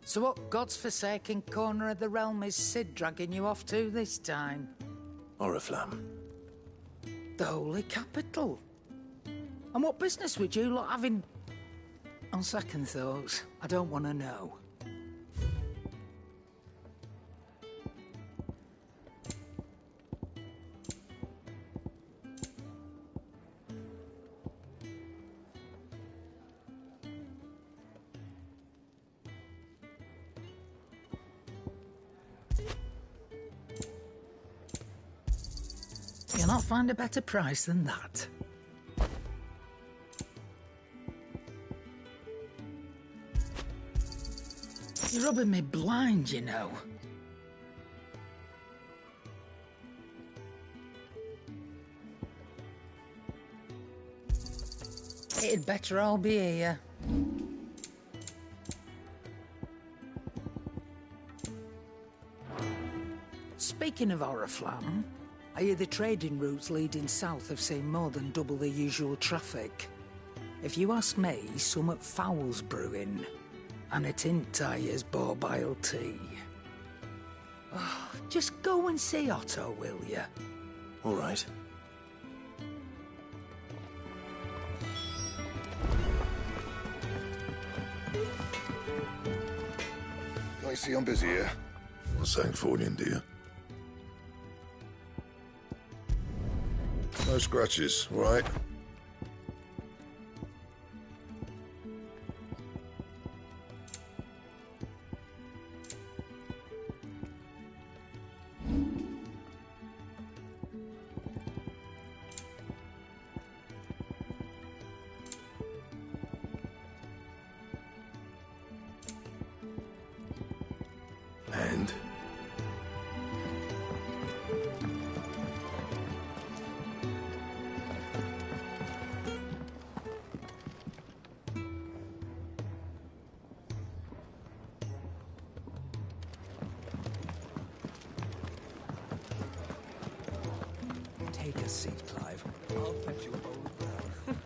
So what God's forsaken corner of the realm is Sid dragging you off to this time? Oriflamme. The Holy Capital. And what business would you lot having... On second thoughts, I don't want to know. You'll not find a better price than that. You're rubbing me blind, you know. It'd better all be here. Speaking of Oriflamme, I hear the trading routes leading south have seen more than double the usual traffic. If you ask me, summat foul's brewing. And it ain't Tyre's borbile tea. Oh, just go and see Otto, will you? All right. I see I'm busy here. What's saying for you, dear? No scratches, all right? And? Take a seat, Clive. I'll fetch you a bowl of brown.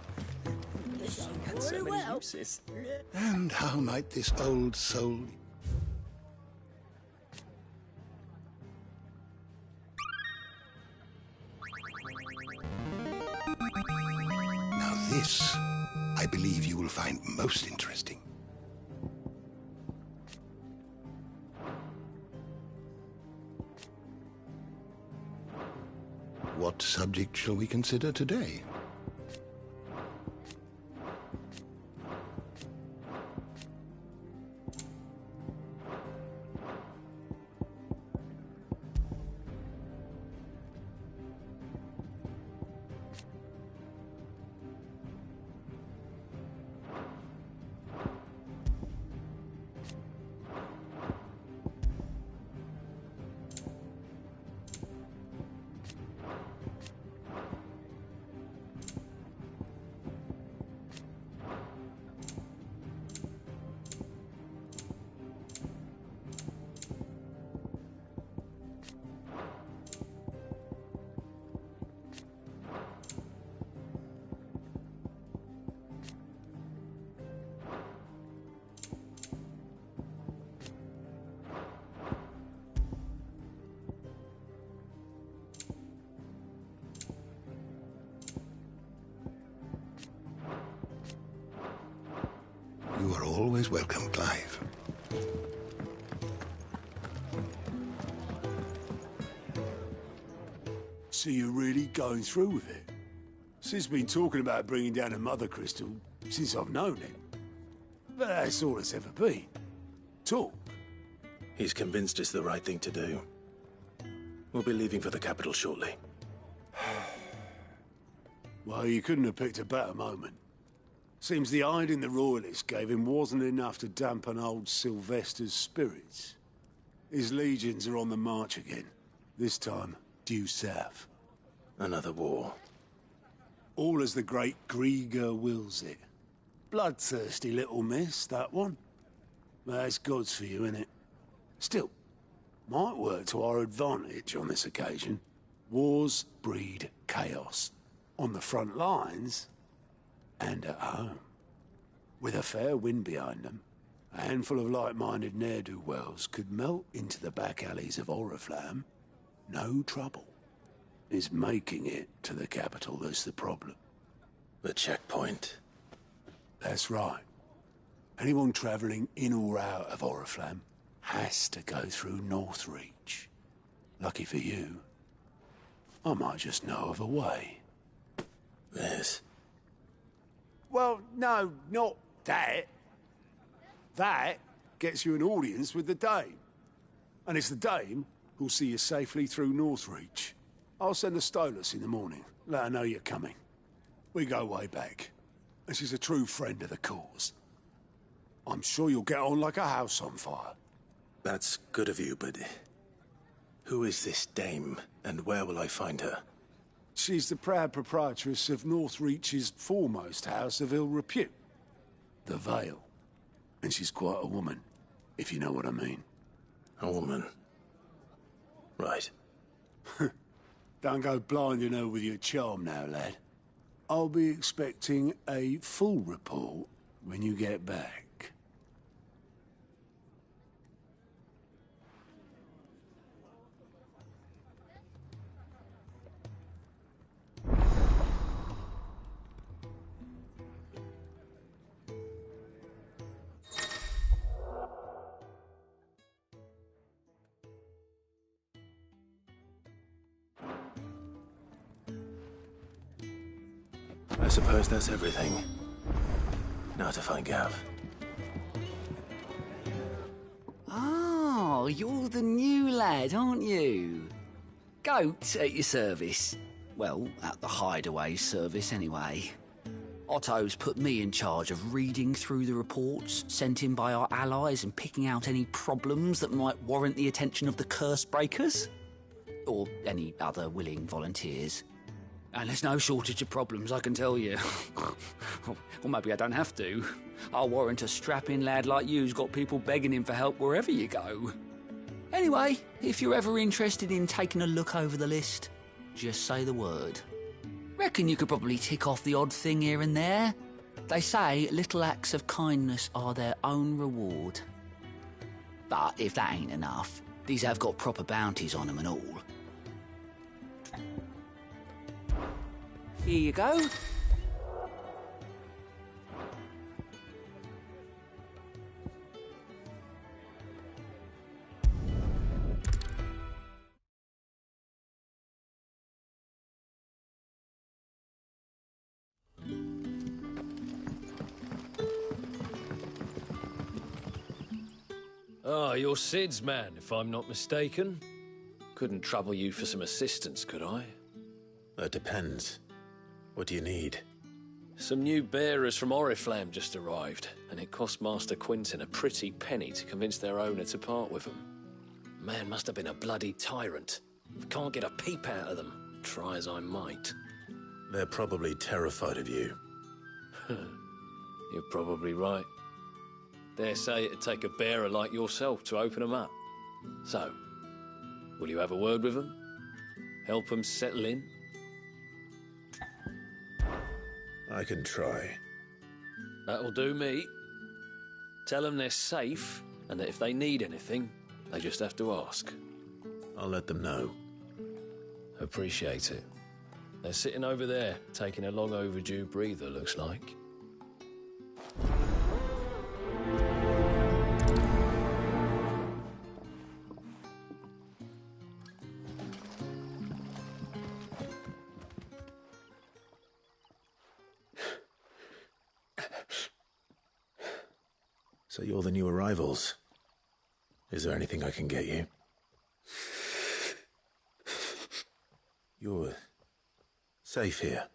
This had so many uses. And how might this old soul... Now this, I believe you will find most interesting. What subject shall we consider today? You are always welcome, Clive. So you're really going through with it? Sid's been talking about bringing down a mother crystal since I've known him. But that's all it's ever been. Talk. He's convinced it's the right thing to do. We'll be leaving for the capital shortly. Well, you couldn't have picked a better moment. Seems the hiding the Royalists gave him wasn't enough to dampen old Sylvester's spirits. His legions are on the march again, this time due south. Another war. All as the great Grieger wills it. Bloodthirsty little miss, that one. But that's God's for you, innit? Still, might work to our advantage on this occasion. Wars breed chaos. On the front lines, and at home. With a fair wind behind them, A handful of like-minded ne'er-do-wells could melt into the back alleys of Oriflamme. No trouble. It's making it to the capital that's the problem. The checkpoint. That's right. Anyone travelling in or out of Oriflamme has to go through Northreach. Lucky for you, I might just know of a way. This. Well, no, not that. That gets you an audience with the Dame. And it's the Dame who'll see you safely through Northreach. I'll send a Stolas in the morning. Let her know you're coming. We go way back. And she's a true friend of the cause. I'm sure you'll get on like a house on fire. That's good of you, but... who is this Dame, and where will I find her? She's the proud proprietress of Northreach's foremost house of ill repute, the Vale. And she's quite a woman, if you know what I mean. A woman. Right. Don't go blinding her with your charm now, lad. I'll be expecting a full report when you get back. I suppose that's everything. Now to find Gav. Oh, you're the new lad, aren't you? Goat at your service. Well, at the hideaway service, anyway. Otto's put me in charge of reading through the reports sent in by our allies and picking out any problems that might warrant the attention of the curse breakers. Or any other willing volunteers. And there's no shortage of problems, I can tell you. Or maybe I don't have to. I'll warrant a strapping lad like you's got people begging him for help wherever you go. Anyway, if you're ever interested in taking a look over the list, just say the word. Reckon you could probably tick off the odd thing here and there. They say little acts of kindness are their own reward. But if that ain't enough, these have got proper bounties on them and all. Here you go. Ah, you're Sid's man, if I'm not mistaken. Couldn't trouble you for some assistance, could I? That depends. What do you need? Some new bearers from Oriflamme just arrived, and it cost Master Quinton a pretty penny to convince their owner to part with them. Man must have been a bloody tyrant. Can't get a peep out of them, try as I might. They're probably terrified of you. You're probably right. Dare say it'd take a bearer like yourself to open them up. So, will you have a word with them? Help them settle in? I can try. That'll do me. Tell them they're safe, and that if they need anything, they just have to ask. I'll let them know. Appreciate it. They're sitting over there, taking a long overdue breather, looks like. So you're the new arrivals. Is there anything I can get you? You're safe here.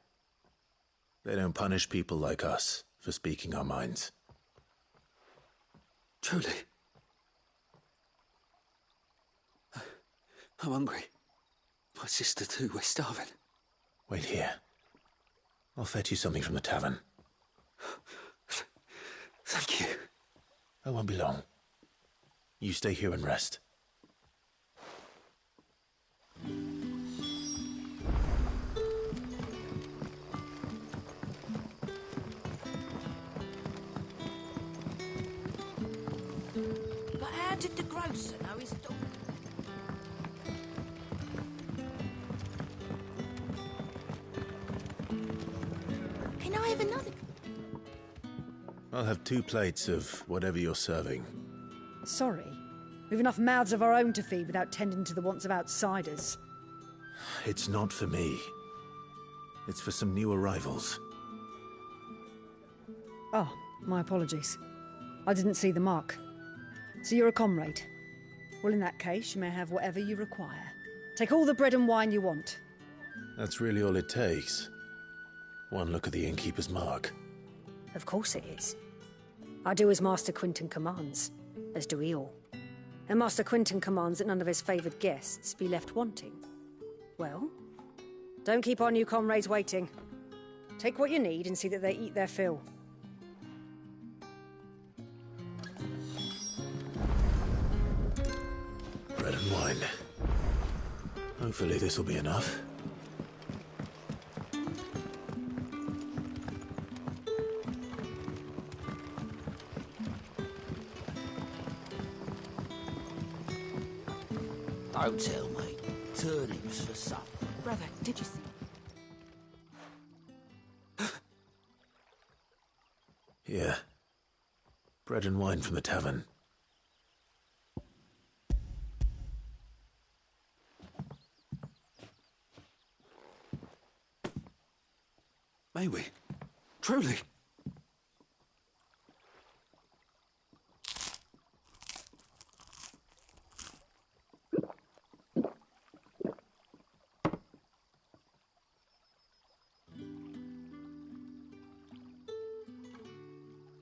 They don't punish people like us for speaking our minds. Truly. I'm hungry. My sister too, we're starving. Wait here. I'll fetch you something from the tavern. Thank you. I won't be long. You stay here and rest. did the grocer know his dog? Can I have another? I'll have 2 plates of whatever you're serving. Sorry. We've enough mouths of our own to feed without tending to the wants of outsiders. It's not for me. It's for some new arrivals. Oh, my apologies. I didn't see the mark. So you're a comrade? Well, in that case, you may have whatever you require. Take all the bread and wine you want. That's really all it takes. One look at the innkeeper's mark. Of course it is. I do as Master Quinton commands, as do we all. And Master Quinton commands that none of his favoured guests be left wanting. Well, don't keep our new comrades waiting. Take what you need and see that they eat their fill. Bread and wine. Hopefully this'll be enough. Don't tell me. Turnips for supper. Brother, did you see? Yeah. Bread and wine from the tavern. May we? Truly?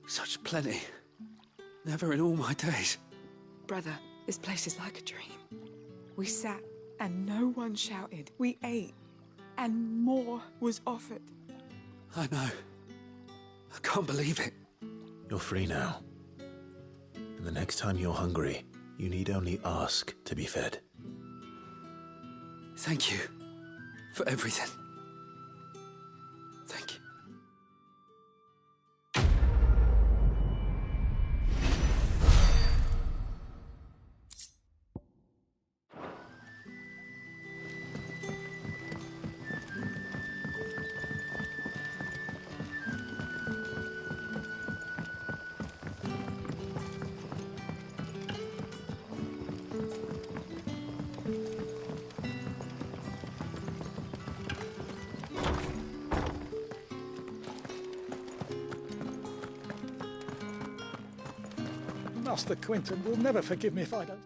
Such plenty. Never in all my days. Brother, this place is like a dream. We sat and no one shouted. We ate and more was offered. I know. I can't believe it. You're free now. And the next time you're hungry, you need only ask to be fed. Thank you for everything. Thank you. Master Quinton will never forgive me if I don't.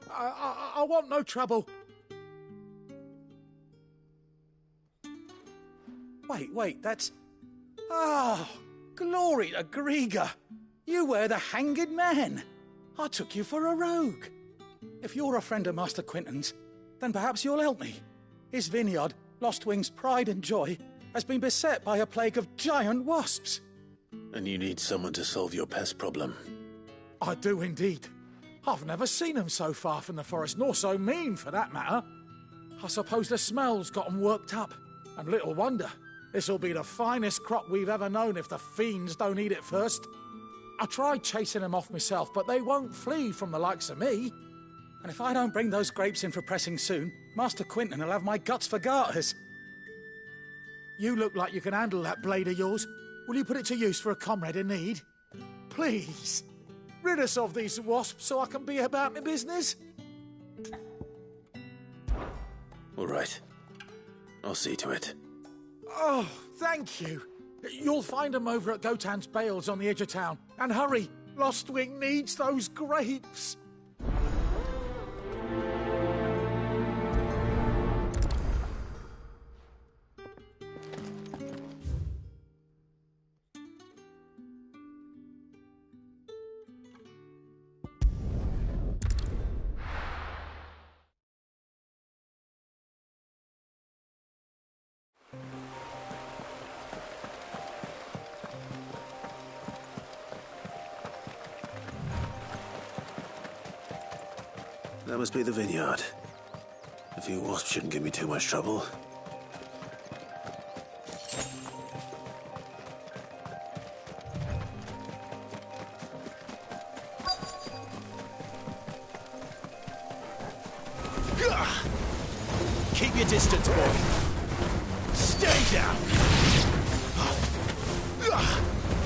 I want no trouble. Wait, that's... Oh, glory to Grieger. You were the hanged man. I took you for a rogue. If you're a friend of Master Quinton's, then perhaps you'll help me. His vineyard, Lostwing's pride and joy, has been beset by a plague of giant wasps. And you need someone to solve your pest problem. I do indeed. I've never seen them so far from the forest, nor so mean, for that matter. I suppose the smell's got 'em worked up. And little wonder. This'll be the finest crop we've ever known if the fiends don't eat it first. I tried chasing them off myself, but they won't flee from the likes of me. And if I don't bring those grapes in for pressing soon, Master Quinton will have my guts for garters. You look like you can handle that blade of yours. Will you put it to use for a comrade in need? Please, rid us of these wasps so I can be about my business. All right. I'll see to it. Oh, thank you. You'll find them over at Gotan's Bales on the edge of town. And hurry, Lostwing needs those grapes. That must be the vineyard. A few wasps shouldn't give me too much trouble. Keep your distance, boy. Stay down.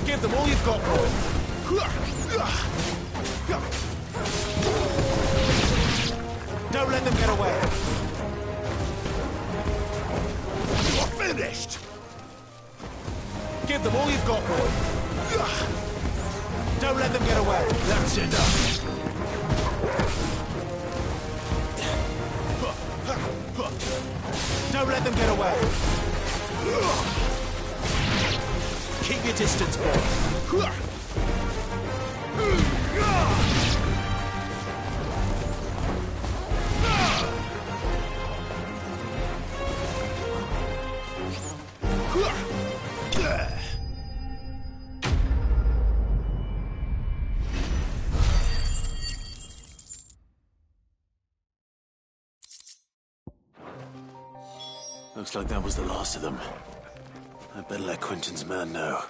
Give them all you've got, boy. Don't let them get away. You're finished. Give them all you've got, boy. Don't let them get away. That's enough. Don't let them get away. Keep your distance, boy. Looks like that was the last of them. I'd better let Quentin's man know.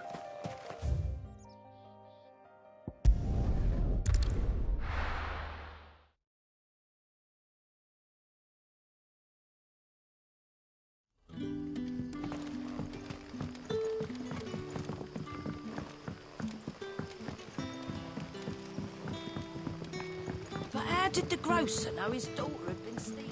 But how did the grocer know his daughter had been stealing?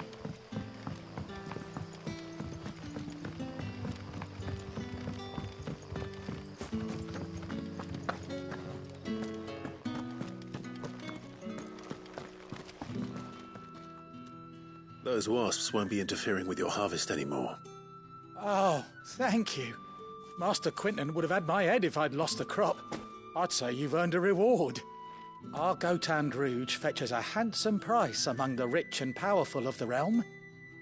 Those wasps won't be interfering with your harvest anymore. Oh, thank you. Master Quentin would have had my head if I'd lost the crop. I'd say you've earned a reward. Our Gotan Rouge fetches a handsome price among the rich and powerful of the realm.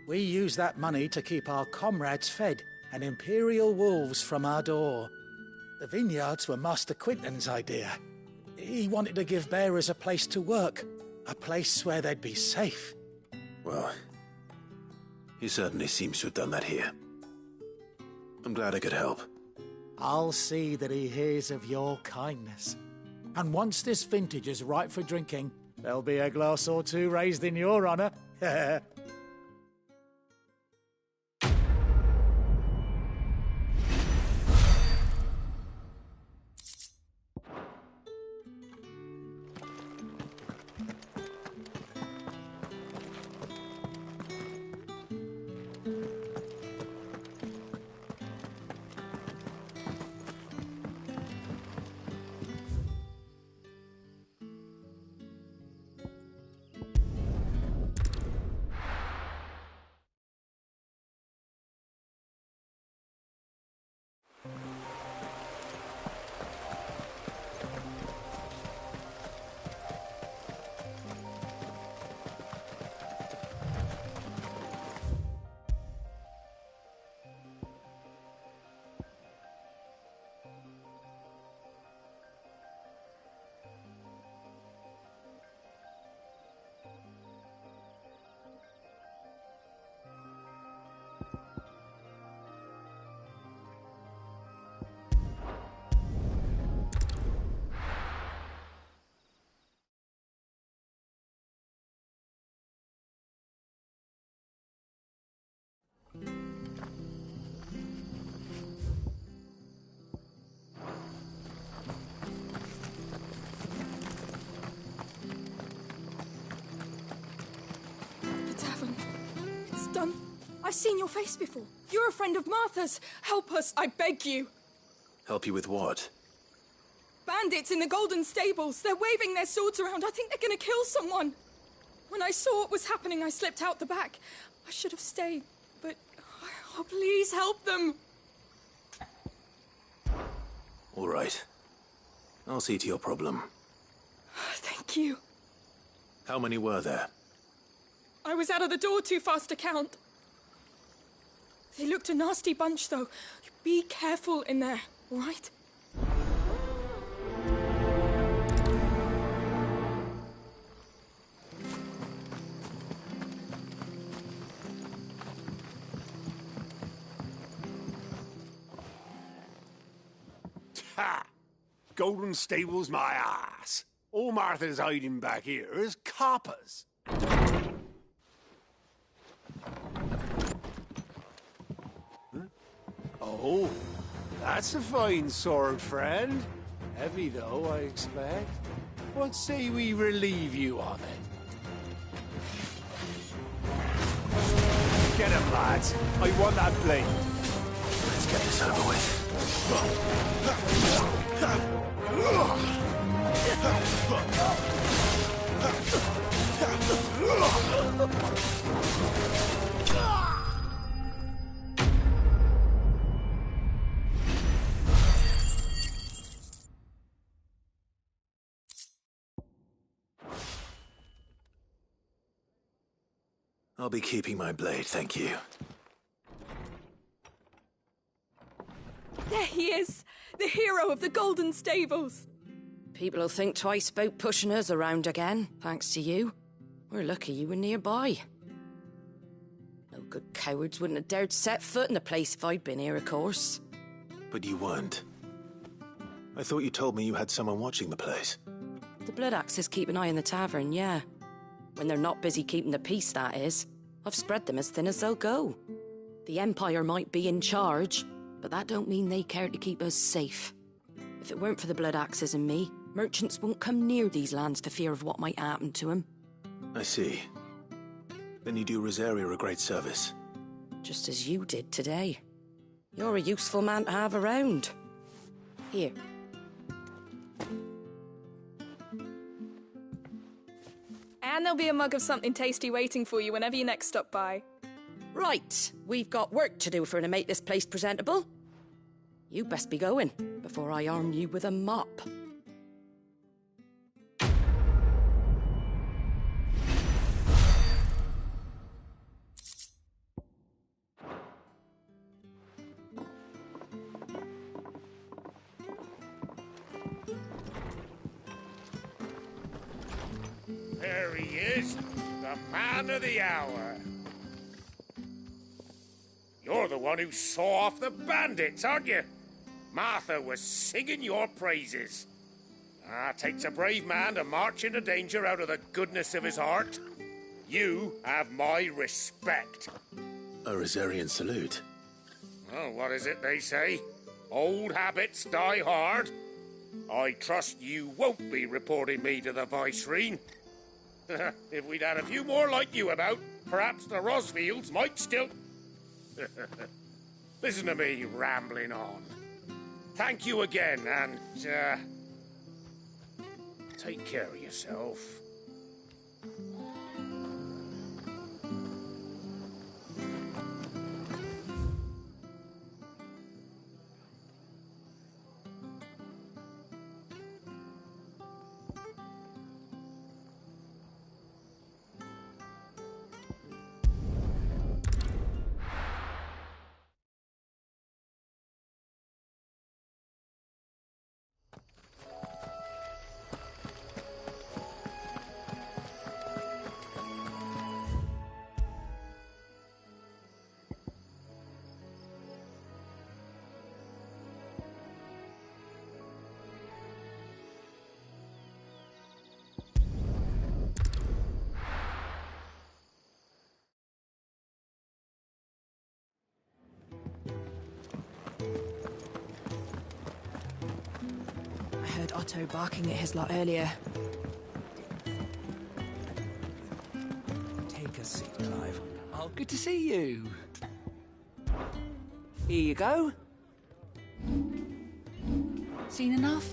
We use that money to keep our comrades fed and imperial wolves from our door. The vineyards were Master Quentin's idea. He wanted to give bearers a place to work, a place where they'd be safe. Well, he certainly seems to have done that here. I'm glad I could help. I'll see that he hears of your kindness. And once this vintage is ripe for drinking, there'll be a glass or two raised in your honour. Done. I've seen your face before. You're a friend of Martha's. Help us, I beg you. Help you with what? Bandits in the Golden Stables. They're waving their swords around. I think they're going to kill someone. When I saw what was happening, I slipped out the back. I should have stayed, but... Oh, please help them. All right. I'll see to your problem. Thank you. How many were there? I was out of the door too fast to count. They looked a nasty bunch, though. Be careful in there, all right? Ha! Golden Stables my ass. All Martha's hiding back here is coppers. Oh, that's a fine sword, friend. Heavy, though, I expect. What say we relieve you of it? Get him, lads. I want that blade. Let's get this over with. I'll be keeping my blade, thank you. There he is! The hero of the Golden Stables! People will think twice about pushing us around again, thanks to you. We're lucky you were nearby. No good cowards wouldn't have dared set foot in the place if I'd been here, of course. But you weren't. I thought you told me you had someone watching the place. The Blood Axes keep an eye on the tavern, yeah. When they're not busy keeping the peace, that is. I've spread them as thin as they'll go. The Empire might be in charge, but that don't mean they care to keep us safe. If it weren't for the Blood Axes and me, merchants won't come near these lands for fear of what might happen to them. I see. Then you do Rosaria a great service. Just as you did today. You're a useful man to have around. Here. And there'll be a mug of something tasty waiting for you whenever you next stop by. Right, we've got work to do for to make this place presentable. You best be going, before I arm you with a mop. There he is, the man of the hour. You're the one who saw off the bandits, aren't you? Martha was singing your praises. Takes a brave man to march into danger out of the goodness of his heart. You have my respect. A Rosarian salute. Oh, what is it they say? Old habits die hard. I trust you won't be reporting me to the Viceroy. If we'd had a few more like you about, perhaps the Rosfields might still... Listen to me rambling on. Thank you again, and, take care of yourself. I heard Otto barking at his lot earlier. Take a seat, Clive. Oh, good to see you. Here you go. Seen enough?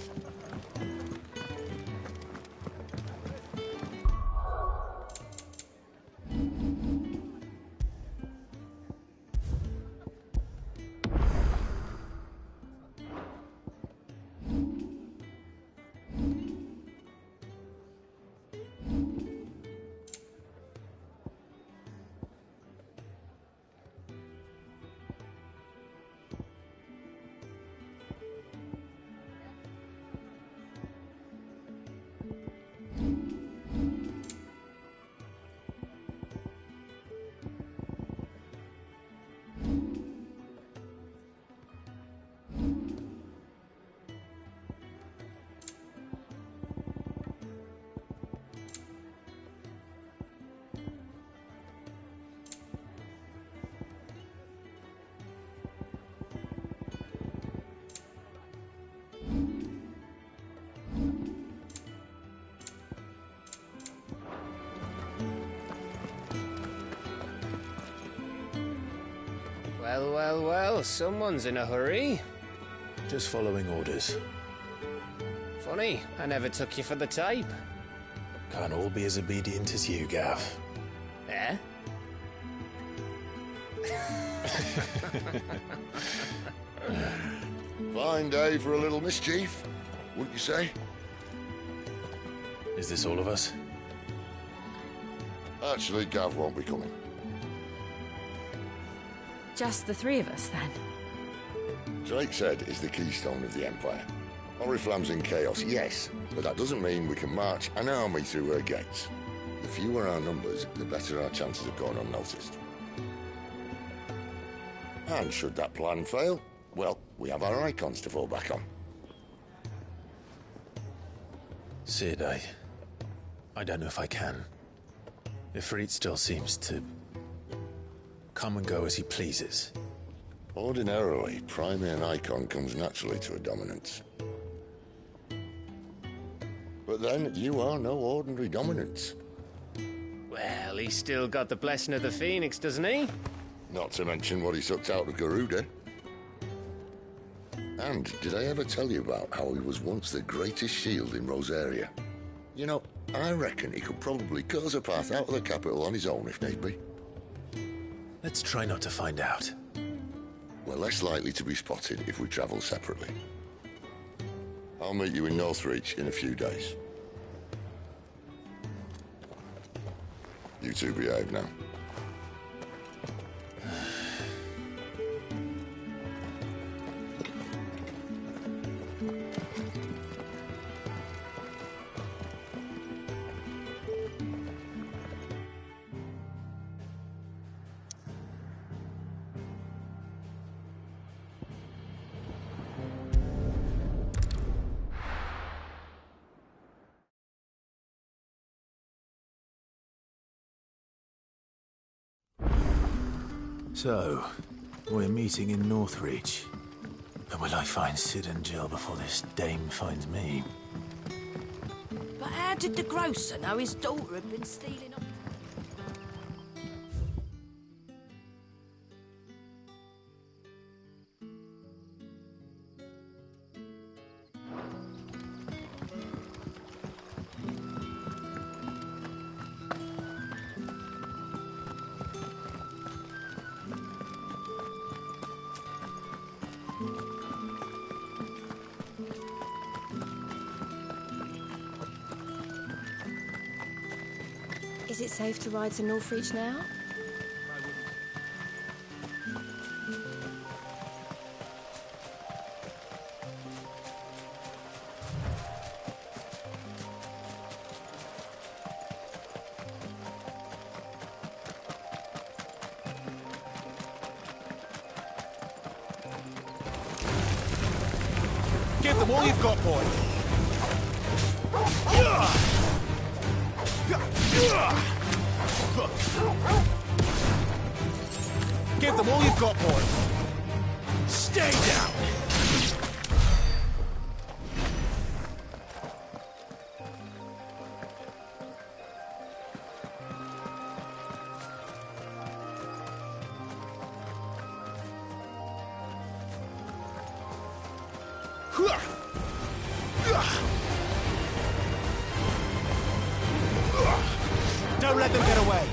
Well, someone's in a hurry. Just following orders. Funny, I never took you for the type. Can't all be as obedient as you, Gav. Eh? Fine day for a little mischief, wouldn't you say? Is this all of us? Actually, Gav won't be coming. Just the three of us, then? Drakeshead is the keystone of the Empire. Oriflamme's in chaos, yes, but that doesn't mean we can march an army through her gates. The fewer our numbers, the better our chances of going unnoticed. And should that plan fail, well, we have our icons to fall back on. Sid, I don't know if I can. Ifrit still seems to come and go as he pleases. Ordinarily, priming an icon comes naturally to a dominance. But then, you are no ordinary dominance. Well, he's still got the blessing of the Phoenix, doesn't he? Not to mention what he sucked out of Garuda. And did I ever tell you about how he was once the greatest shield in Rosaria? You know, I reckon he could probably cut us a path out of the capital on his own if need be. Let's try not to find out. We're less likely to be spotted if we travel separately. I'll meet you in Northreach in a few days. You two behave now. So, we're meeting in Northreach. But will I find Sid and Jill before this dame finds me? But how did the grocer know his daughter had been stealing up? Is it safe to ride to Northreach now? Give them all you've got, boy. Give them all you've got, boy. Stay down. Don't let them get away.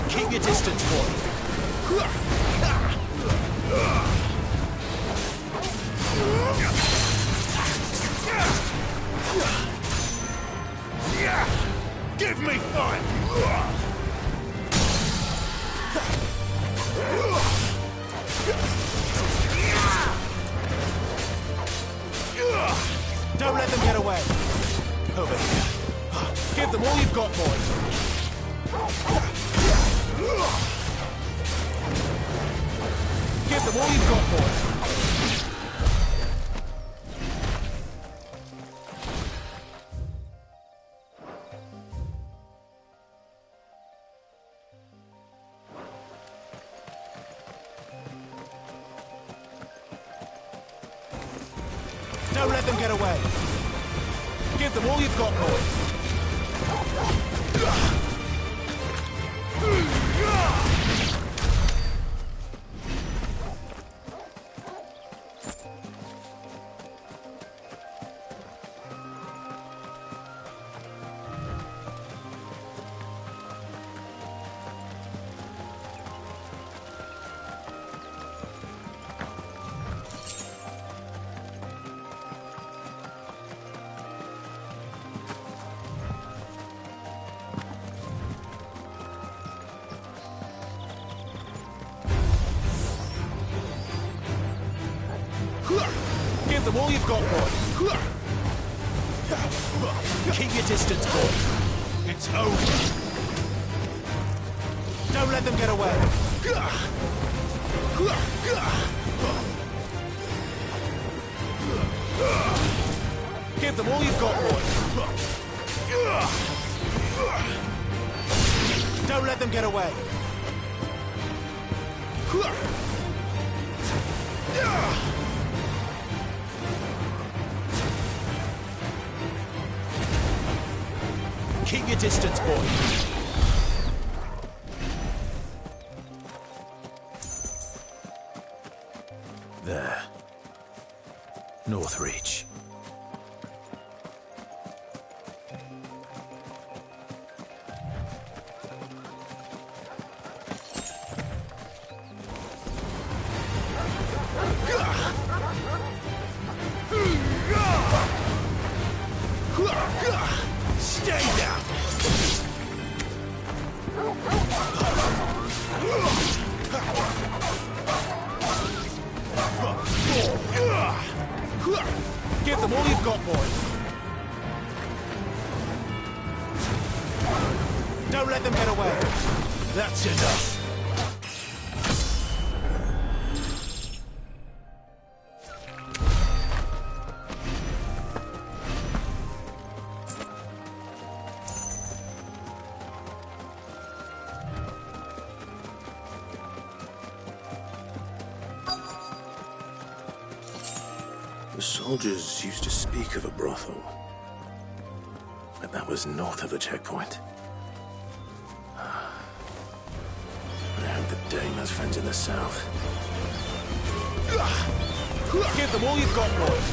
Keep your distance, boy. Give me fire! Don't let them get away. Over here. Give them all you've got, boys. Give them all you've got, boys. Don't let them get away. Give them all you've got, boys. Give them all you've got, boys. Keep your distance, boys. It's over. Don't let them get away. Give them all you've got, boys. Don't let them get away. Keep your distance, boys. There. North Reach. Stay down! Give them all you've got, boys. Don't let them get away. That's enough. The soldiers used to speak of a brothel, but that was north of the checkpoint. I hope the Dame has friends in the south. Give them all you've got, boys.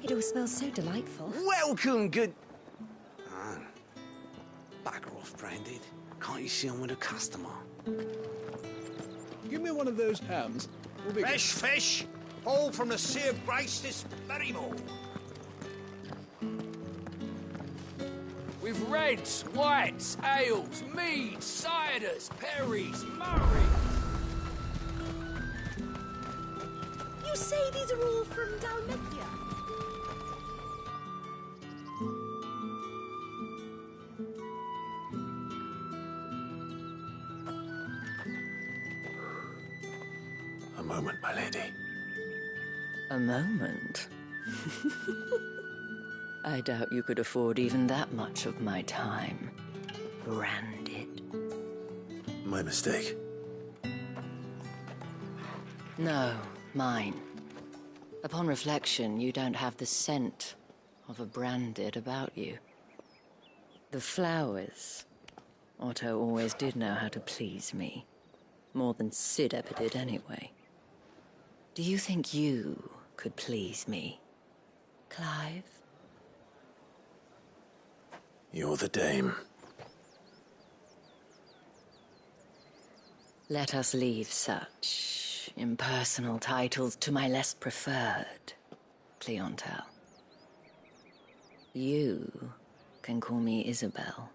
It all smells so delightful. Welcome, good... Backer off, Branded. Can't you see I'm with a customer? Give me one of those hams. Fresh fish! All from the Sea of Grace this very morning. With reds, whites, ales, meads, ciders, perries, murrays. You say these are all from Dalmatia? A moment, my lady. A moment? I doubt you could afford even that much of my time. Branded. My mistake. No, mine. Upon reflection, you don't have the scent of a branded about you. The flowers. Otto always did know how to please me. More than Sid ever did anyway. Do you think you could please me, Clive? You're the Dame. Let us leave such impersonal titles to my less preferred clientele. You can call me Isabel.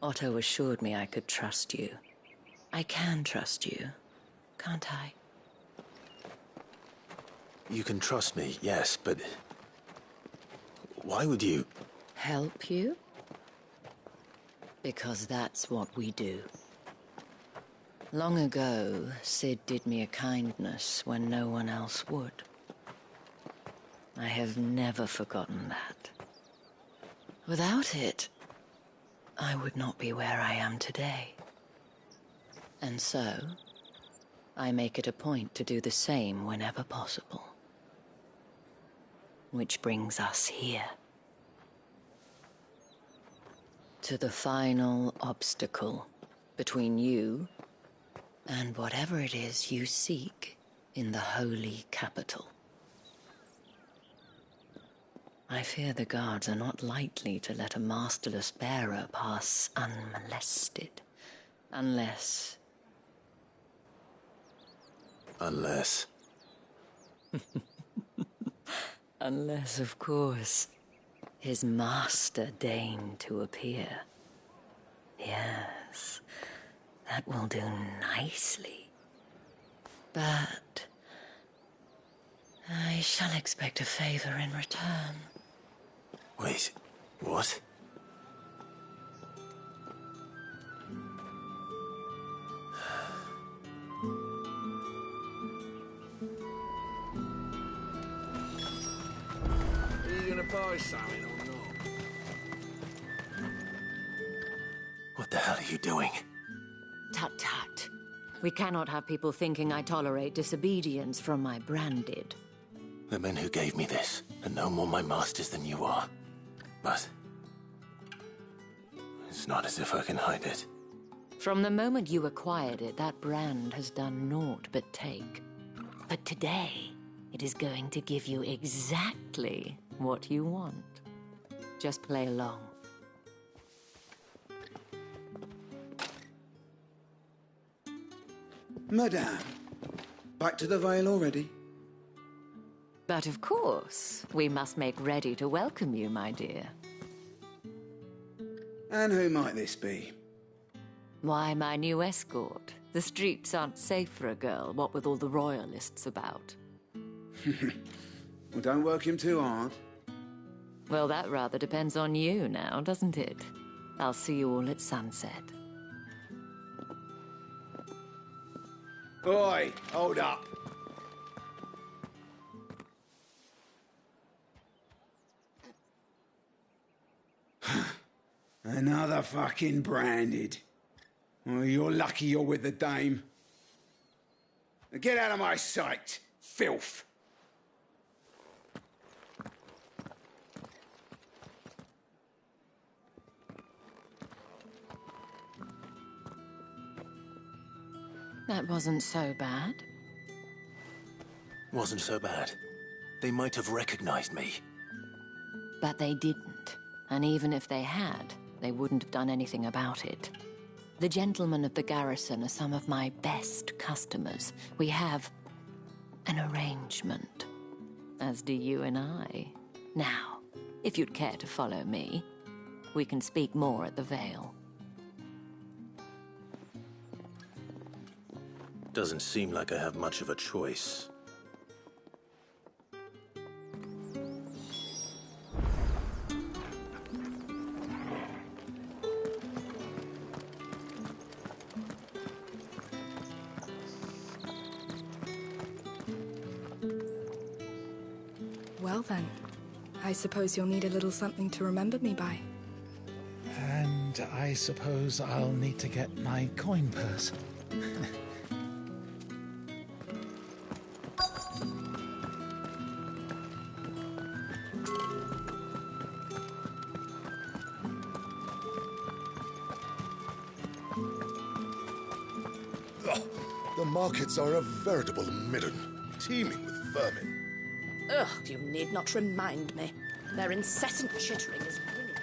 Otto assured me I could trust you. I can trust you, can't I? You can trust me, yes, but... why would you... Help you? Because that's what we do. Long ago, Sid did me a kindness when no one else would. I have never forgotten that. Without it, I would not be where I am today. And so, I make it a point to do the same whenever possible. Which brings us here. To the final obstacle between you and whatever it is you seek in the holy capital. I fear the guards are not likely to let a masterless bearer pass unmolested. Unless... Unless, of course, his master deigned to appear. Yes, that will do nicely. But I shall expect a favor in return. Wait, what? Are you gonna buy something or not? What the hell are you doing? Tut-tut. We cannot have people thinking I tolerate disobedience from my branded. The men who gave me this are no more my masters than you are. But it's not as if I can hide it. From the moment you acquired it, that brand has done naught but take. But today, it is going to give you exactly what you want. Just play along. Madame, back to the Vale already? But of course, we must make ready to welcome you, my dear. And who might this be? Why, my new escort. The streets aren't safe for a girl, what with all the royalists about. Well, don't work him too hard. Well, that rather depends on you now, doesn't it? I'll see you all at sunset. Oi, hold up. Another fucking branded. Well, you're lucky you're with the dame. Now get out of my sight, filth. That wasn't so bad. Wasn't so bad. They might have recognized me. But they didn't. And even if they had, they wouldn't have done anything about it. The gentlemen of the garrison are some of my best customers. We have an arrangement, as do you and I. Now, if you'd care to follow me, we can speak more at the Vale. Doesn't seem like I have much of a choice. Well then, I suppose you'll need a little something to remember me by. And I suppose I'll need to get my coin purse. The markets are a veritable midden, teeming with vermin. Ugh, you need not remind me. Their incessant chittering is brilliant.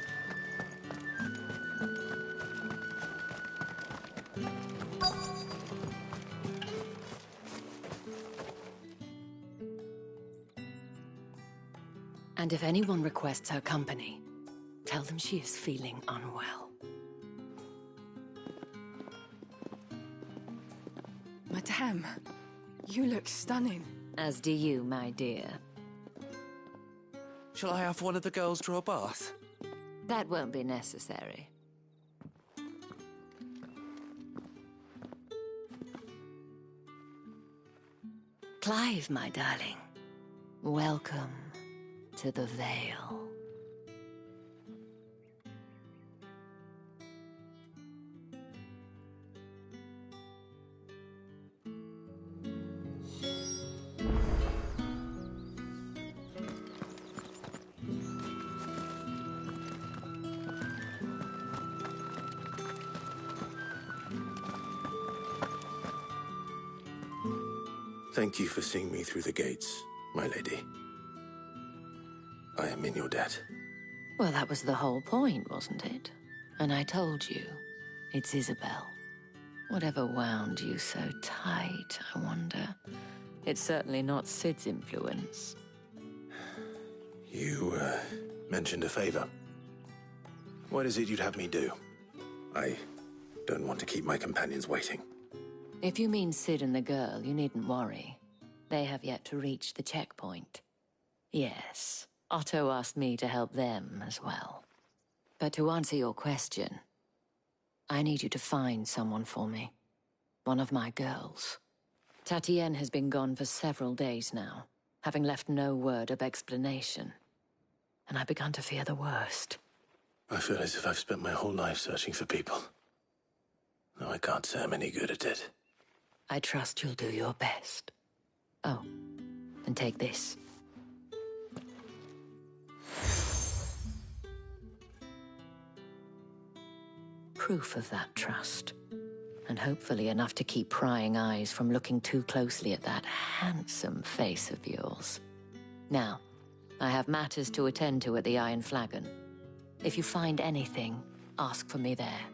And if anyone requests her company, tell them she is feeling unwell. Madame, you look stunning. As do you, my dear. Shall I have one of the girls draw a bath? That won't be necessary. Clive, my darling. Welcome to the Vale. Thank you for seeing me through the gates, my lady. I am in your debt. Well, that was the whole point, wasn't it? And I told you, it's Isabel. Whatever wound you so tight, I wonder. It's certainly not Sid's influence. You, mentioned a favor. What is it you'd have me do? I don't want to keep my companions waiting. If you mean Sid and the girl, you needn't worry. They have yet to reach the checkpoint. Yes, Otto asked me to help them as well. But to answer your question, I need you to find someone for me. One of my girls. Tatienne has been gone for several days now, having left no word of explanation. And I've begun to fear the worst. I feel as if I've spent my whole life searching for people. Though I can't say I'm any good at it. I trust you'll do your best. Oh, and take this. Proof of that trust. And hopefully enough to keep prying eyes from looking too closely at that handsome face of yours. Now, I have matters to attend to at the Iron Flagon. If you find anything, ask for me there.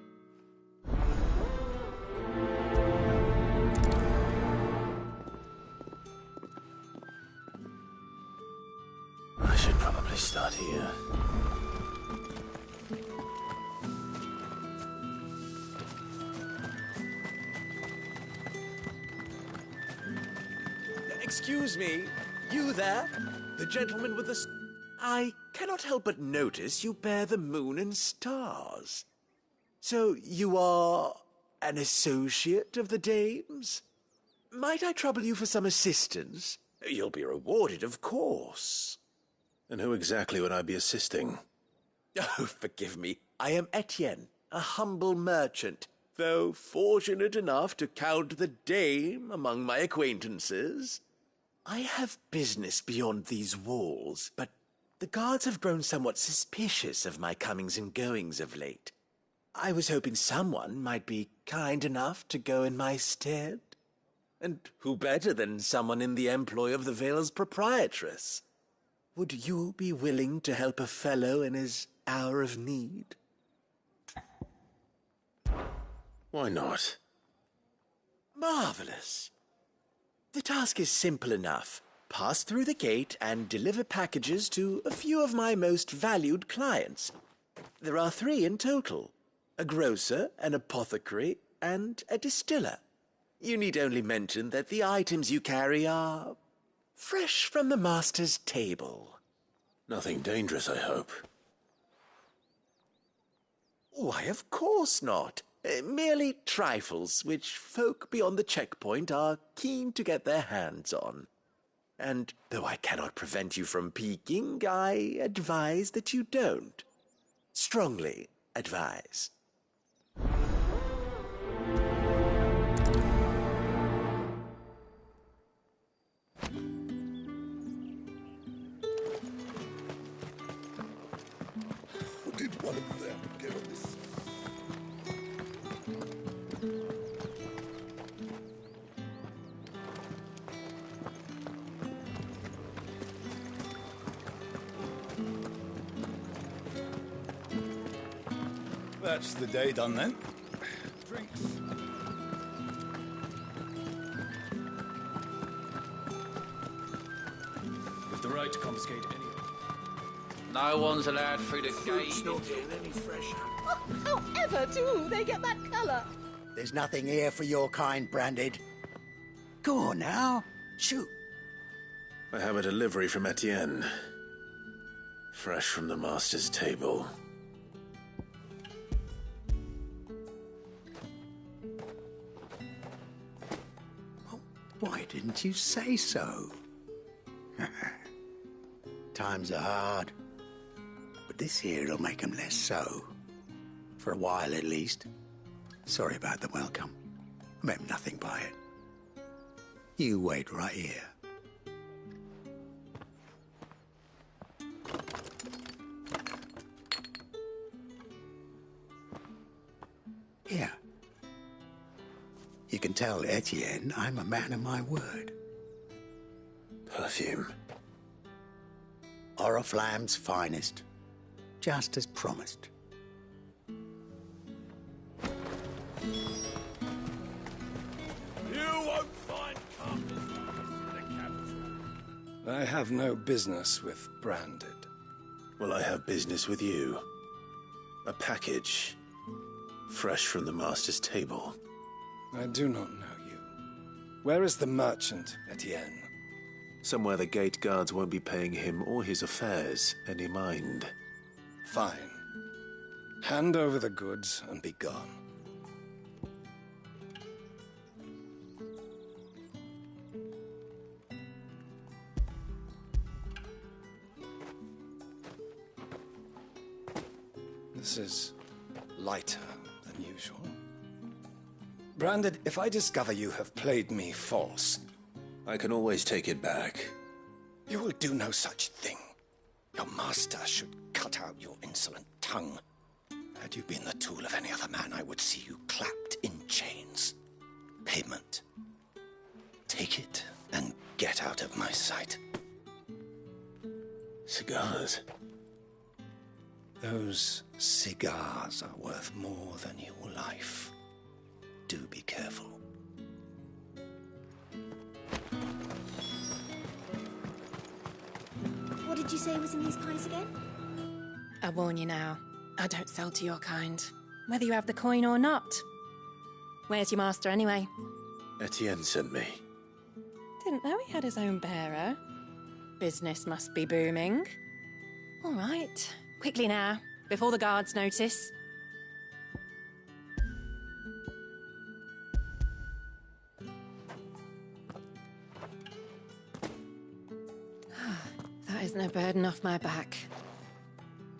I should probably start here. Excuse me, you there? The gentleman with the... I cannot help but notice you bear the moon and stars. So you are an associate of the dames? Might I trouble you for some assistance? You'll be rewarded, of course. And who exactly would I be assisting? Oh, forgive me. I am Etienne, a humble merchant, though fortunate enough to count the dame among my acquaintances. I have business beyond these walls, but the guards have grown somewhat suspicious of my comings and goings of late. I was hoping someone might be kind enough to go in my stead. And who better than someone in the employ of the Vale's proprietress? Would you be willing to help a fellow in his hour of need? Why not? Marvelous. The task is simple enough. Pass through the gate and deliver packages to a few of my most valued clients. There are 3 in total. A grocer, an apothecary, and a distiller. You need only mention that the items you carry are fresh from the master's table. Nothing dangerous, I hope. Why, of course not. Merely trifles which folk beyond the checkpoint are keen to get their hands on. And though I cannot prevent you from peeking, I advise that you don't. Strongly advise. Did one of them get on this? That's the day done then. Drinks. With the right to confiscate any. No one's allowed through the Fruit's gate. not getting any fresh. However do they get that colour? There's nothing here for your kind, Branded. Go on now. Shoot. I have a delivery from Etienne. Fresh from the master's table. Why didn't you say so? Times are hard. But this here'll make 'em less so. For a while, at least. Sorry about the welcome. I meant nothing by it. You wait right here. Here. You can tell Etienne I'm a man of my word. Perfume. Oriflamme's finest. Just as promised. You won't find comfort in the capital. I have no business with Branded. Well, I have business with you. A package. Fresh from the master's table. I do not know you. Where is the merchant, Etienne? Somewhere the gate guards won't be paying him or his affairs any mind. Fine. Hand over the goods and be gone. This is lighter than usual. Branded, if I discover you have played me false... I can always take it back. You will do no such thing. Your master should cut out your insolent tongue. Had you been the tool of any other man, I would see you clapped in chains. Payment. Take it and get out of my sight. Cigars. Those cigars are worth more than your life. Do be careful. What did you say was in these pies again? I warn you now, I don't sell to your kind, whether you have the coin or not. Where's your master anyway? Etienne sent me. Didn't know he had his own bearer. Business must be booming. All right, quickly now, before the guards notice. That isn't a burden off my back.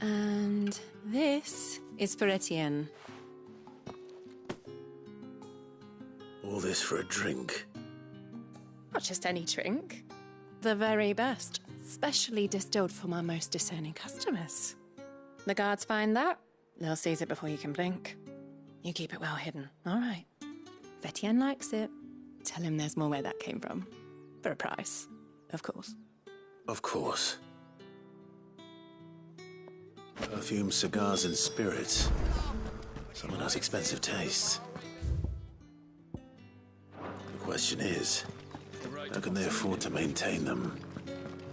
And this is for Etienne. All this for a drink? Not just any drink. The very best, specially distilled for my most discerning customers. The guards find that, they'll seize it before you can blink. You keep it well hidden, all right? If Etienne likes it, tell him there's more where that came from. For a price, of course. Of course. Perfume, cigars, and spirits. Someone has expensive tastes. The question is, how can they afford to maintain them?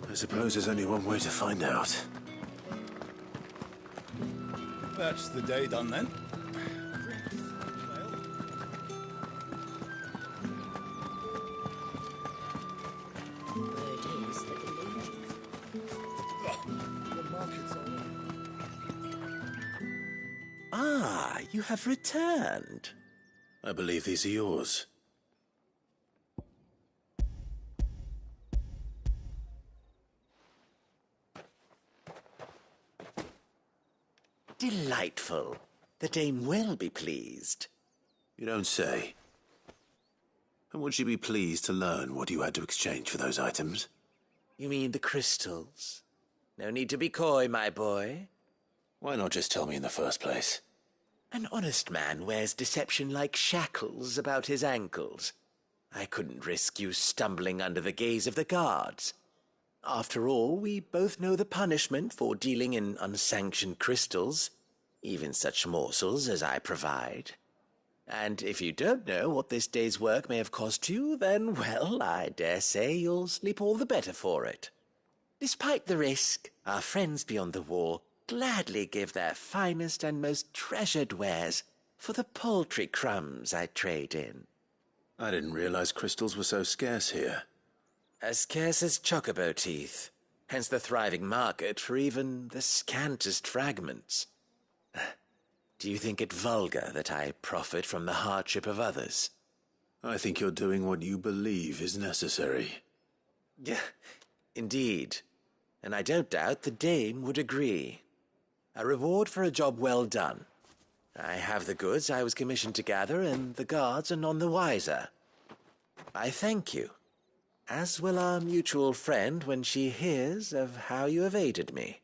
I suppose there's only one way to find out. That's the day done then. Ah, you have returned. I believe these are yours. Delightful. The dame will be pleased. You don't say. And would she be pleased to learn what you had to exchange for those items? You mean the crystals? No need to be coy, my boy. Why not just tell me in the first place? An honest man wears deception like shackles about his ankles. I couldn't risk you stumbling under the gaze of the guards. After all, we both know the punishment for dealing in unsanctioned crystals, even such morsels as I provide. And if you don't know what this day's work may have cost you, then, well, I dare say you'll sleep all the better for it. Despite the risk, our friends beyond the wall gladly give their finest and most treasured wares for the paltry crumbs I trade in. I didn't realize crystals were so scarce here. As scarce as chocobo teeth, hence the thriving market for even the scantest fragments. Do you think it vulgar that I profit from the hardship of others? I think you're doing what you believe is necessary. Yeah, indeed. And I don't doubt the dame would agree. A reward for a job well done. I have the goods I was commissioned to gather, and the guards are none the wiser. I thank you, as will our mutual friend when she hears of how you have aided me.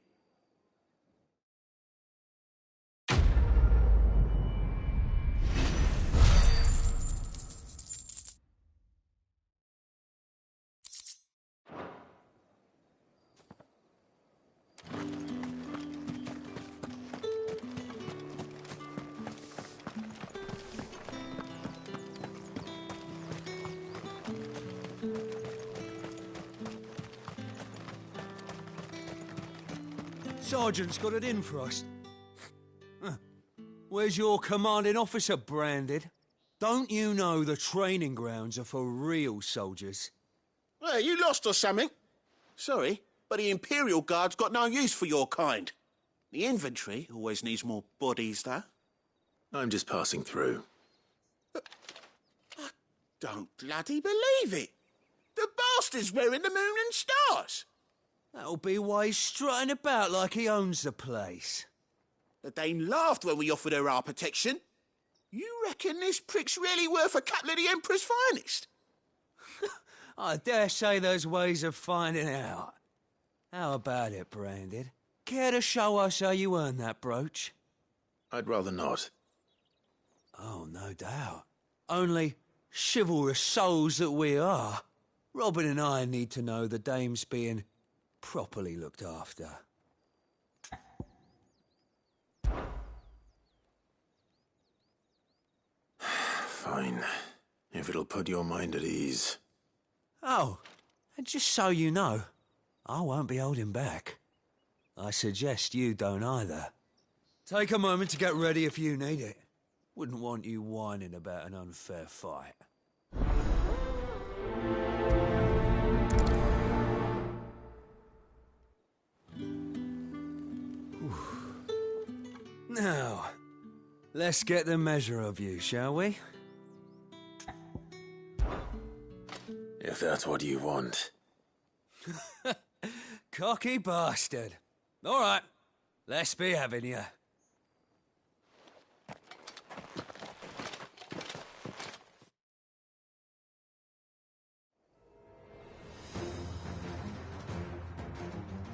Sergeant's got it in for us. Where's your commanding officer, Branded? Don't you know the training grounds are for real soldiers? Well, you lost or something? Sorry, but the Imperial Guard's got no use for your kind. The infantry always needs more bodies, though. I'm just passing through. I don't bloody believe it. The bastard's wearing the moon and stars. That'll be why he's strutting about like he owns the place. The Dane laughed when we offered her our protection. You reckon this prick's really worth a couple of the Emperor's finest? I dare say there's ways of finding out. How about it, Branded? Care to show us how you earned that brooch? I'd rather not. Oh, no doubt. Only chivalrous souls that we are. Robin and I need to know the dame's being properly looked after. Fine. If it'll put your mind at ease. Oh, and just so you know, I won't be holding back. I suggest you don't either. Take a moment to get ready if you need it. Wouldn't want you whining about an unfair fight. Now, let's get the measure of you, shall we? If that's what you want. Cocky bastard. All right, let's be having you.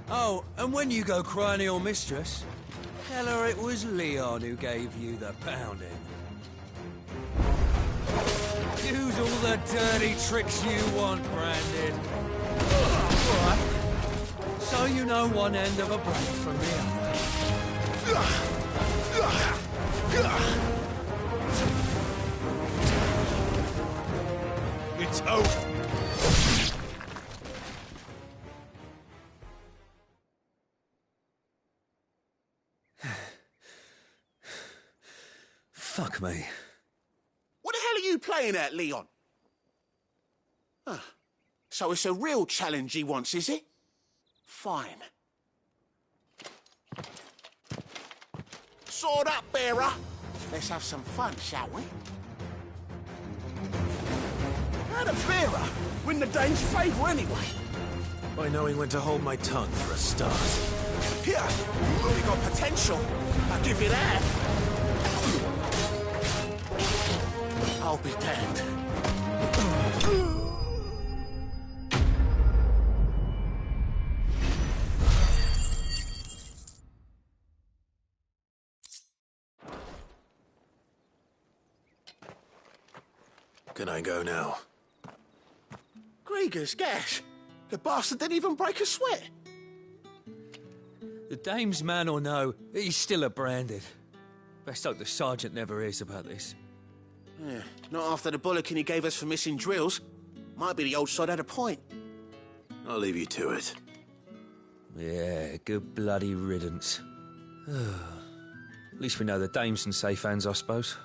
Oh, and when you go crying to your mistress, tell her it was Leon who gave you the pounding. Use all the dirty tricks you want, Brandon. All right. So you know one end of a break from the other. It's over. Fuck me. What the hell are you playing at, Leon? So it's a real challenge he wants, is it? Fine. Sword up, bearer. Let's have some fun, shall we? How'd a bearer win the Dane's favour anyway? By knowing when to hold my tongue for a start. Here, you've really got potential. I'll give you that. I'll be damned. Can I go now? Grieger's gas. The bastard didn't even break a sweat. The dame's man or no, he's still a Branded. Best hope the sergeant never hears about this. Yeah, not after the bollocking he gave us for missing drills. Might be the old sod had a point. I'll leave you to it. Yeah, good bloody riddance. At least we know the dame's in safe hands, I suppose.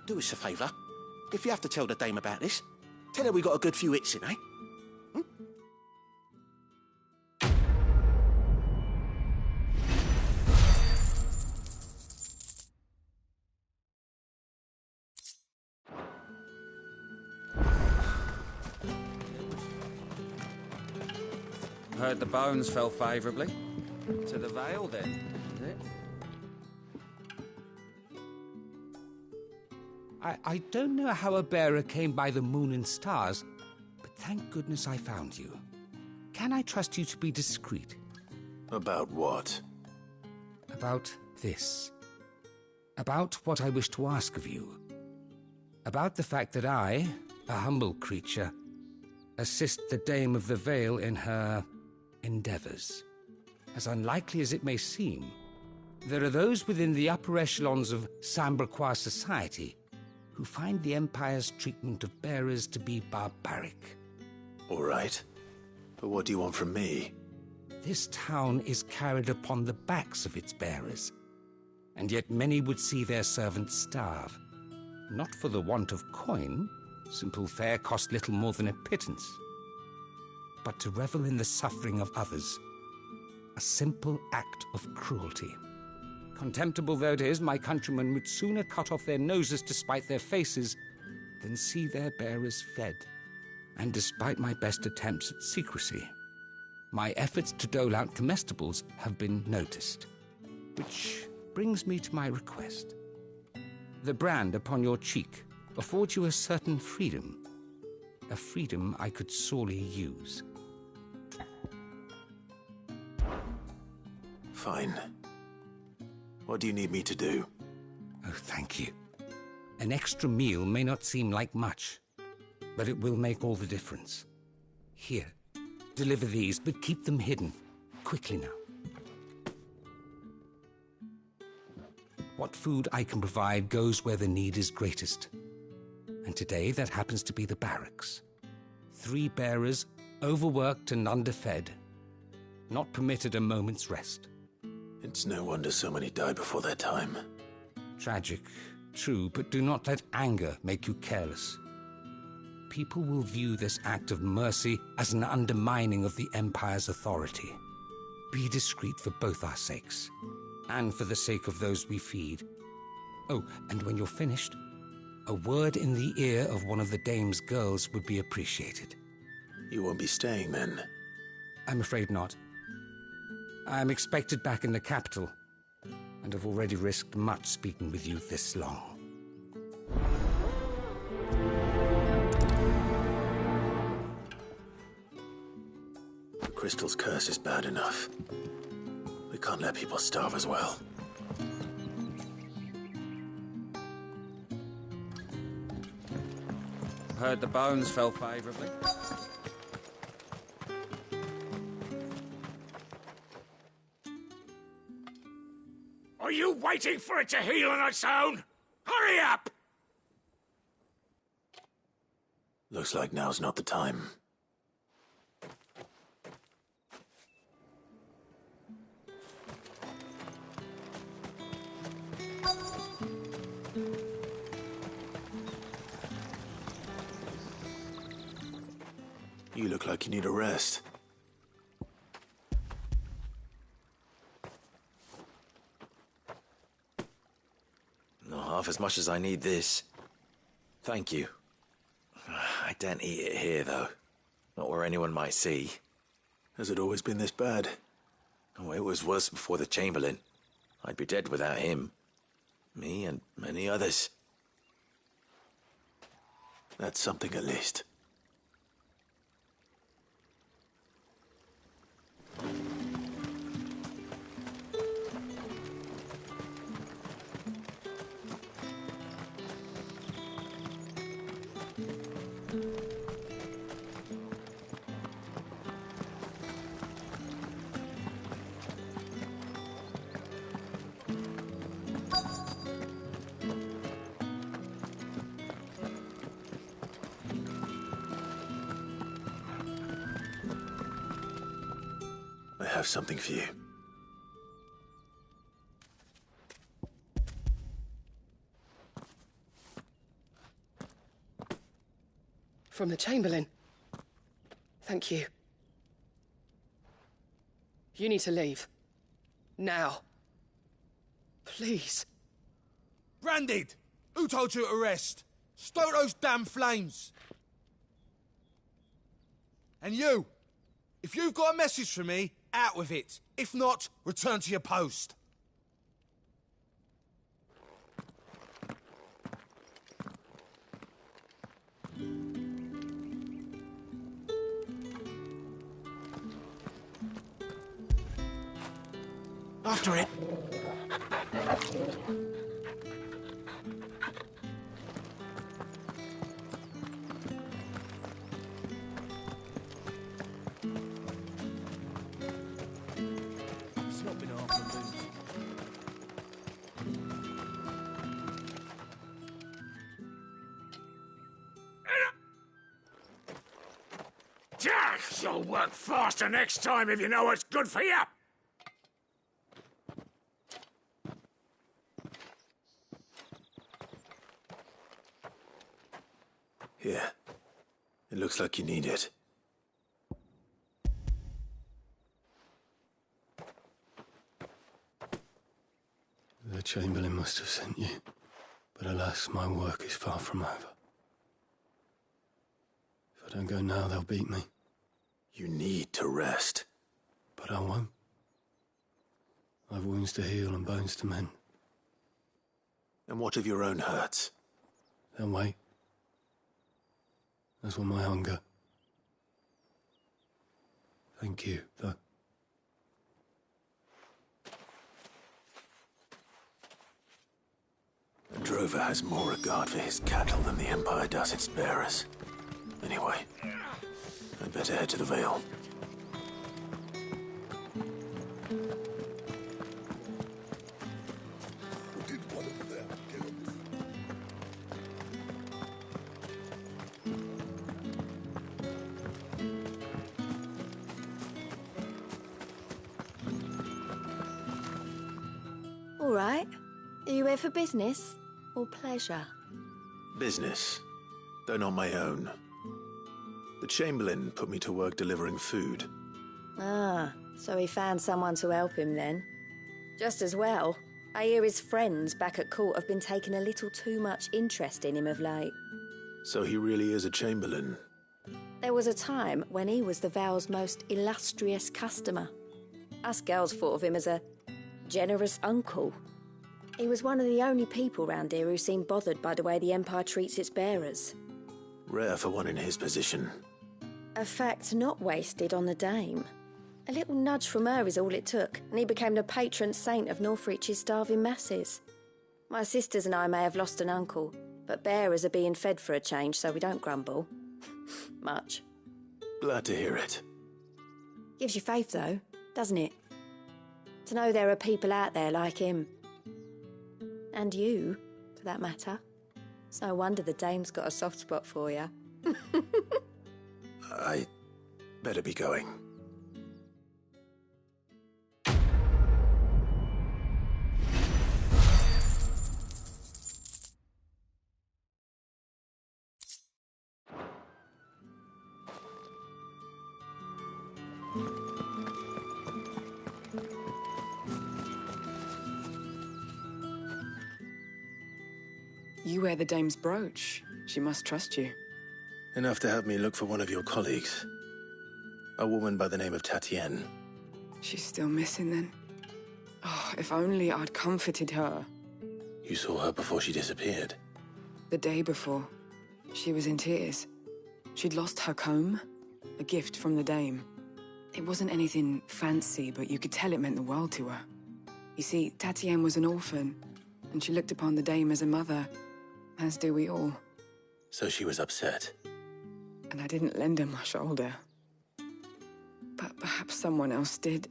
Do us a favour. If you have to tell the dame about this, tell her we got a good few hits in, eh? Heard the bones fell favourably. To the Vale, then, is it? I don't know how a bearer came by the moon and stars, but thank goodness I found you. Can I trust you to be discreet? About what? About this. About what I wish to ask of you. About the fact that I, a humble creature, assist the Dame of the Vale in her endeavours. As unlikely as it may seem, there are those within the upper echelons of Samberquois society who find the Empire's treatment of bearers to be barbaric. All right. But what do you want from me? This town is carried upon the backs of its bearers, and yet many would see their servants starve. Not for the want of coin, simple fare cost little more than a pittance, but to revel in the suffering of others, a simple act of cruelty. Contemptible though it is, my countrymen would sooner cut off their noses to spite their faces than see their bearers fed. And despite my best attempts at secrecy, my efforts to dole out comestibles have been noticed. Which brings me to my request. The brand upon your cheek affords you a certain freedom. A freedom I could sorely use. Fine. What do you need me to do? Oh, thank you. An extra meal may not seem like much, but it will make all the difference. Here, deliver these, but keep them hidden. Quickly now. What food I can provide goes where the need is greatest. And today that happens to be the barracks. 3 bearers, overworked and underfed, not permitted a moment's rest. It's no wonder so many die before their time. Tragic, true, but do not let anger make you careless. People will view this act of mercy as an undermining of the Empire's authority. Be discreet for both our sakes, and for the sake of those we feed. Oh, and when you're finished, a word in the ear of one of the Dame's girls would be appreciated. You won't be staying then? I'm afraid not. I'm expected back in the capital, and have already risked much speaking with you this long. The Crystal's curse is bad enough. We can't let people starve as well. Heard the bones fell favourably. Are you waiting for it to heal on its own? Hurry up! Looks like now's not the time. You look like you need a rest. Not half as much as I need this. Thank you. I daren't eat it here, though. Not where anyone might see. Has it always been this bad? Oh, it was worse before the Chamberlain. I'd be dead without him. Me and many others. That's something at least. I have something for you. From the Chamberlain. Thank you. You need to leave. Now. Please. Branded! Who told you to rest? Stoke those damn flames! And you! If you've got a message for me, out with it. If not, return to your post. After it. It's not been half the moon. You'll work faster next time if you know what's good for you. Here. It looks like you need it. The Chamberlain must have sent you, but alas, my work is far from over. If I don't go now, they'll beat me. You need to rest. But I won't. I've wounds to heal and bones to mend. And what of your own hurts? They'll wait. As will my hunger. Thank you, though. A drover has more regard for his cattle than the Empire does its bearers. Anyway, I'd better head to the Vale. All right. Are you here for business or pleasure? Business, though not my own. The Chamberlain put me to work delivering food. Ah, so he found someone to help him then. Just as well. I hear his friends back at court have been taking a little too much interest in him of late. So he really is a Chamberlain. There was a time when he was the Vale's most illustrious customer. Us girls thought of him as a generous uncle. He was one of the only people round here who seemed bothered by the way the Empire treats its bearers. Rare for one in his position. A fact not wasted on the Dame. A little nudge from her is all it took, and he became the patron saint of Northreach's starving masses. My sisters and I may have lost an uncle, but bearers are being fed for a change, so we don't grumble. Much. Glad to hear it. Gives you faith, though, doesn't it? To know there are people out there like him. And you, for that matter. It's no wonder the Dame's got a soft spot for you. I better be going. You wear the Dame's brooch. She must trust you. Enough to have me look for one of your colleagues. A woman by the name of Tatienne. She's still missing then. Oh, if only I'd comforted her. You saw her before she disappeared. The day before, she was in tears. She'd lost her comb, a gift from the Dame. It wasn't anything fancy, but you could tell it meant the world to her. You see, Tatienne was an orphan, and she looked upon the Dame as a mother, as do we all. So she was upset. And I didn't lend her my shoulder. But perhaps someone else did.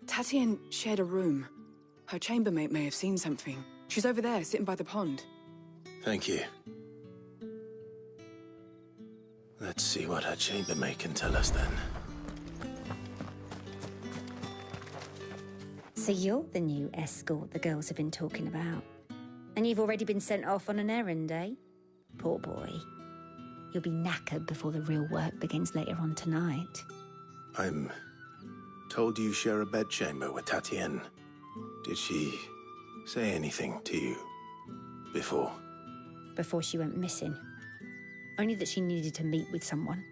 Tatienne shared a room. Her chambermaid may have seen something. She's over there, sitting by the pond. Thank you. Let's see what her chambermaid can tell us then. So you're the new escort the girls have been talking about. And you've already been sent off on an errand, eh? Poor boy. You'll be knackered before the real work begins later on tonight. I'm told you share a bedchamber with Tatienne. Did she say anything to you before? Before she went missing. Only that she needed to meet with someone.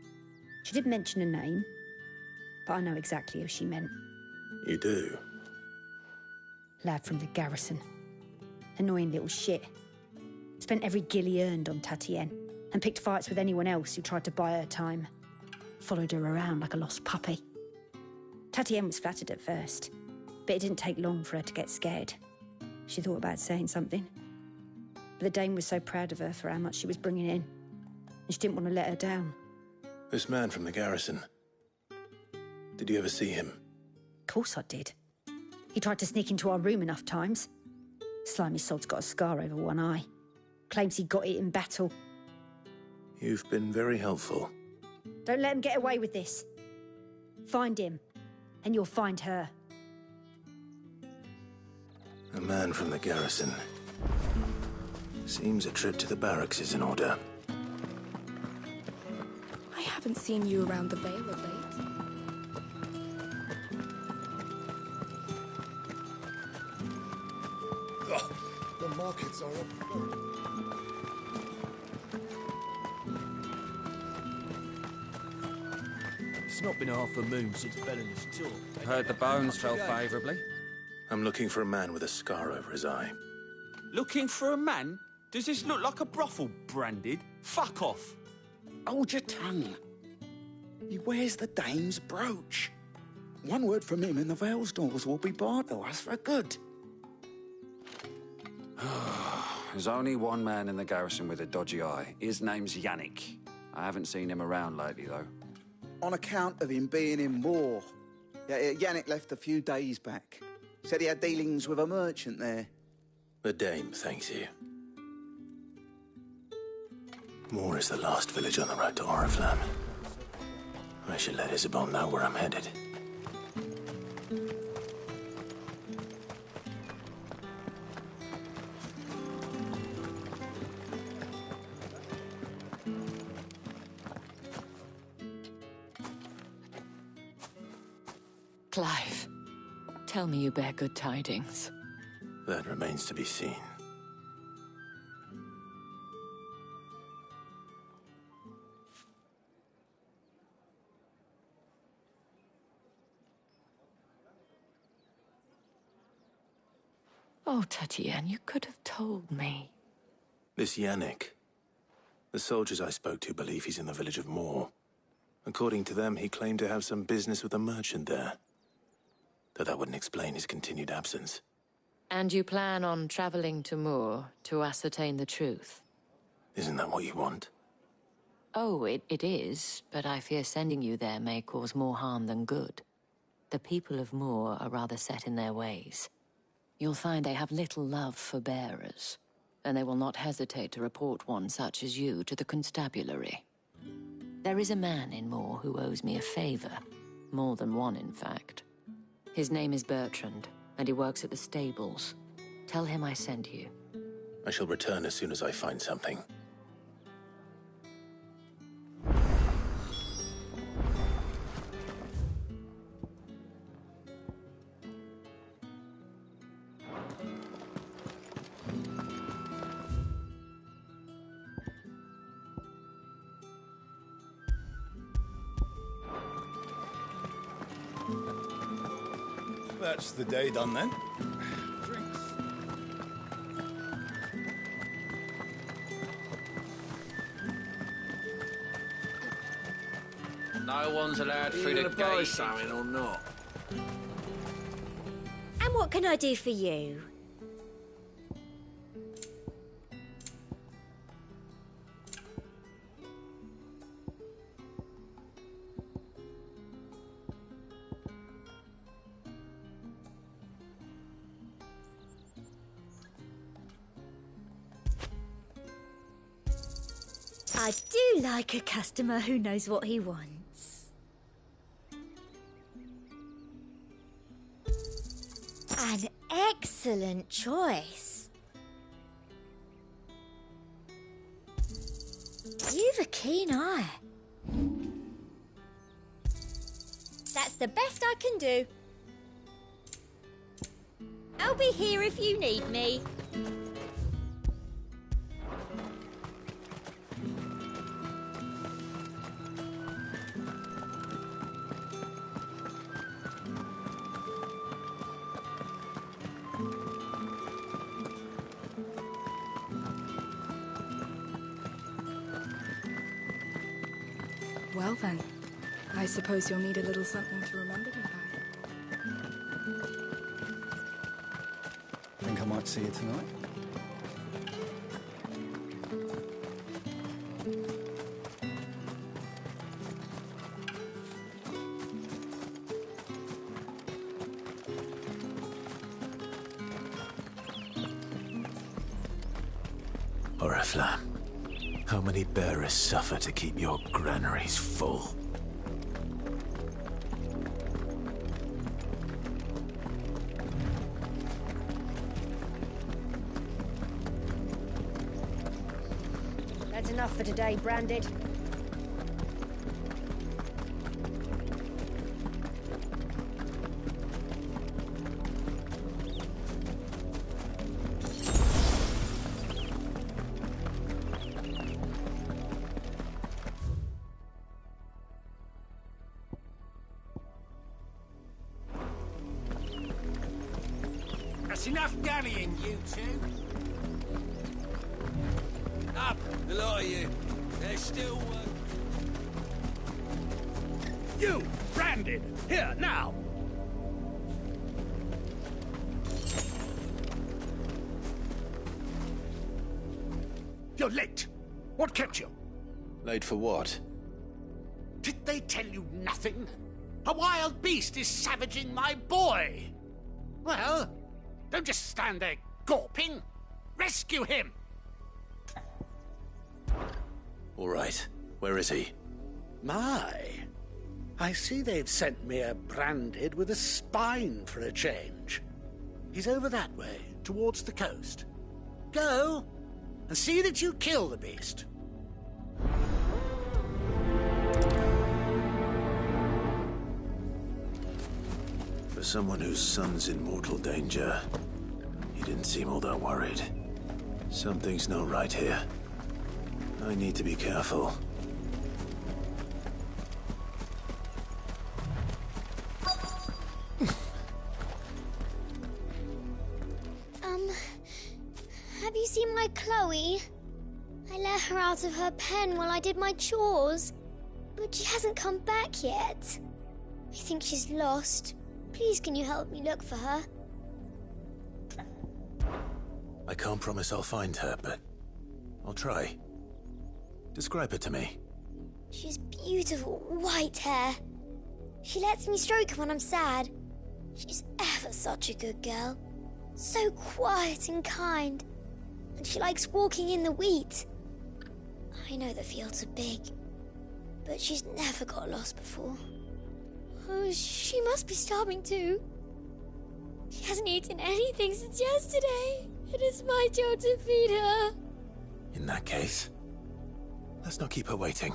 She did mention a name. but I know exactly who she meant. You do? Lad from the garrison. Annoying little shit. Spent every guil he earned on Tatienne, and picked fights with anyone else who tried to buy her time. Followed her around like a lost puppy. Tatienne was flattered at first, but it didn't take long for her to get scared. She thought about saying something. But the Dame was so proud of her for how much she was bringing in, and she didn't want to let her down. This man from the garrison. Did you ever see him? Of course I did. He tried to sneak into our room enough times. Slimy sod's got a scar over one eye. Claims he got it in battle. You've been very helpful. Don't let him get away with this. Find him, and you'll find her. A man from the garrison. Seems a trip to the barracks is in order. I haven't seen you around the Vale of late. The markets are up. It's not been half a moon since Bellen's tour. Heard the bones fell favourably. I'm looking for a man with a scar over his eye. Looking for a man? Does this look like a brothel, Branded? Fuck off. Hold your tongue. He wears the Dame's brooch. One word from him and the Vale's doors will be barred to us for good. There's only one man in the garrison with a dodgy eye. His name's Yannick. I haven't seen him around lately, though. On account of him being in war. Yannick left a few days back. Said he had dealings with a merchant there. The Dame thanks you. Moor is the last village on the road to Oriflamme. I should let Isabel know where I'm headed. Clive, tell me you bear good tidings. That remains to be seen. Oh, Tatienne, you could have told me. This Yannick. The soldiers I spoke to believe he's in the village of Moor. According to them, he claimed to have some business with a merchant there. Though that wouldn't explain his continued absence. And you plan on traveling to Moor to ascertain the truth? Isn't that what you want? Oh, it is, but I fear sending you there may cause more harm than good. The people of Moor are rather set in their ways. You'll find they have little love for bearers, and they will not hesitate to report one such as you to the constabulary. There is a man in Moor who owes me a favor. More than one, in fact. His name is Bertrand, and he works at the stables. Tell him I sent you. I shall return as soon as I find something. That's the day done then. Drinks. No one's allowed through the gate. Something or not? And what can I do for you? I do like a customer who knows what he wants. An excellent choice. You've a keen eye. That's the best I can do. I'll be here if you need me. Well then, I suppose you'll need a little something to remember me by. Think I might see you tonight? Oriflamme, how many bearers suffer to keep your granaries full? That's enough for today, Branded. That's enough dallying, you two. Up, the lot of you. There's still You, Branded, here, now! You're late. What kept you? Late for what? Did they tell you nothing? A wild beast is savaging my boy! Well, don't just stand there gawping. Rescue him! All right. Where is he? My. I see they've sent me a Branded with a spine for a change. He's over that way, towards the coast. Go, and see that you kill the beast. For someone whose son's in mortal danger, he didn't seem all that worried. Something's not right here. I need to be careful. Have you seen my Chloe? I let her out of her pen while I did my chores, but she hasn't come back yet. I think she's lost. Please, can you help me look for her? I can't promise I'll find her, but I'll try. Describe her to me. She's beautiful white hair. She lets me stroke her when I'm sad. She's ever such a good girl. So quiet and kind. And she likes walking in the wheat. I know the fields are big, but she's never got lost before. Oh, she must be starving too. She hasn't eaten anything since yesterday. It is my job to feed her. In that case, let's not keep her waiting.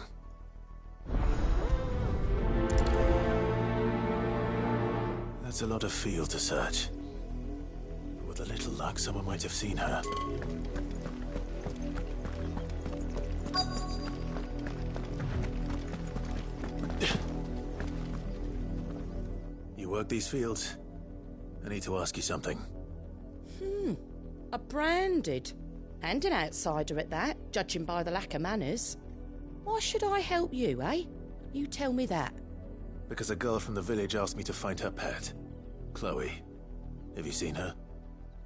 That's a lot of field to search. With a little luck, someone might have seen her. You work these fields? I need to ask you something. A Branded. And an outsider at that, judging by the lack of manners. Why should I help you, eh? You tell me that. Because a girl from the village asked me to find her pet. Chloe. Have you seen her?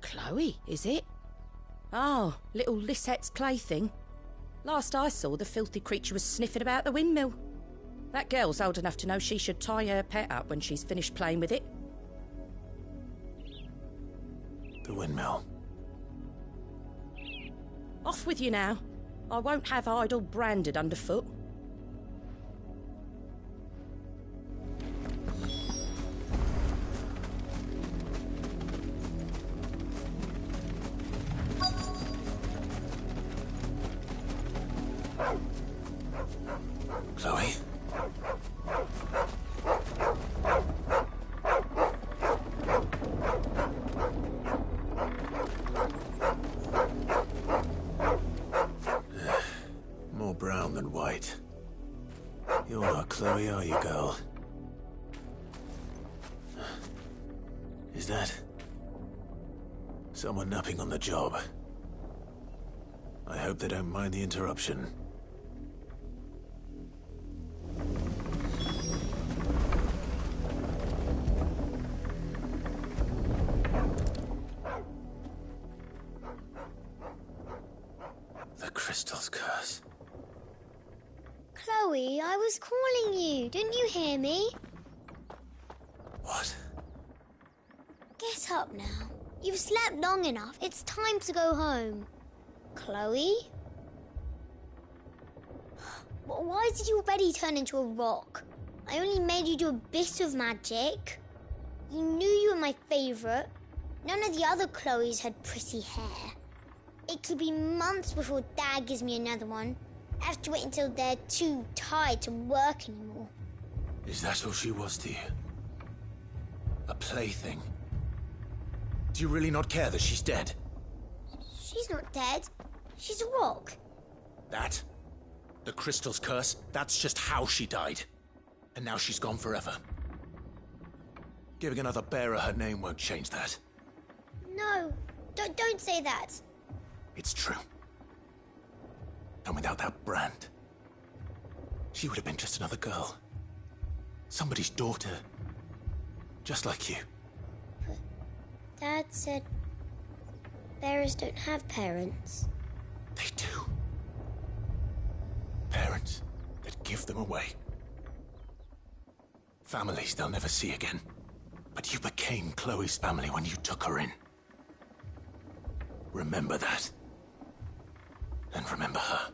Chloe, is it? Oh, little Lisette's plaything. Last I saw, the filthy creature was sniffing about the windmill. That girl's old enough to know she should tie her pet up when she's finished playing with it. The windmill. Off with you now. I won't have idle Branded underfoot. Chloe? More brown than white. You're not Chloe, are you, girl? Is that someone napping on the job? I hope they don't mind the interruption. crystal's curse. Chloe, I was calling you. Didn't you hear me? What? Get up now. You've slept long enough. It's time to go home. Chloe? Why did you already turn into a rock? I only made you do a bit of magic. You knew you were my favourite. None of the other Chloes had pretty hair. It could be months before Dad gives me another one. I have to wait until they're too tired to work anymore. Is that all she was to you? A plaything? Do you really not care that she's dead? She's not dead. She's a rock. That? The crystal's curse? That's just how she died. And now she's gone forever. Giving another bearer her name won't change that. No, don't say that. It's true. And without that brand, she would have been just another girl. Somebody's daughter. Just like you. But Dad said bearers don't have parents. They do. Parents that give them away. Families they'll never see again. But you became Chloe's family when you took her in. Remember that. And remember her.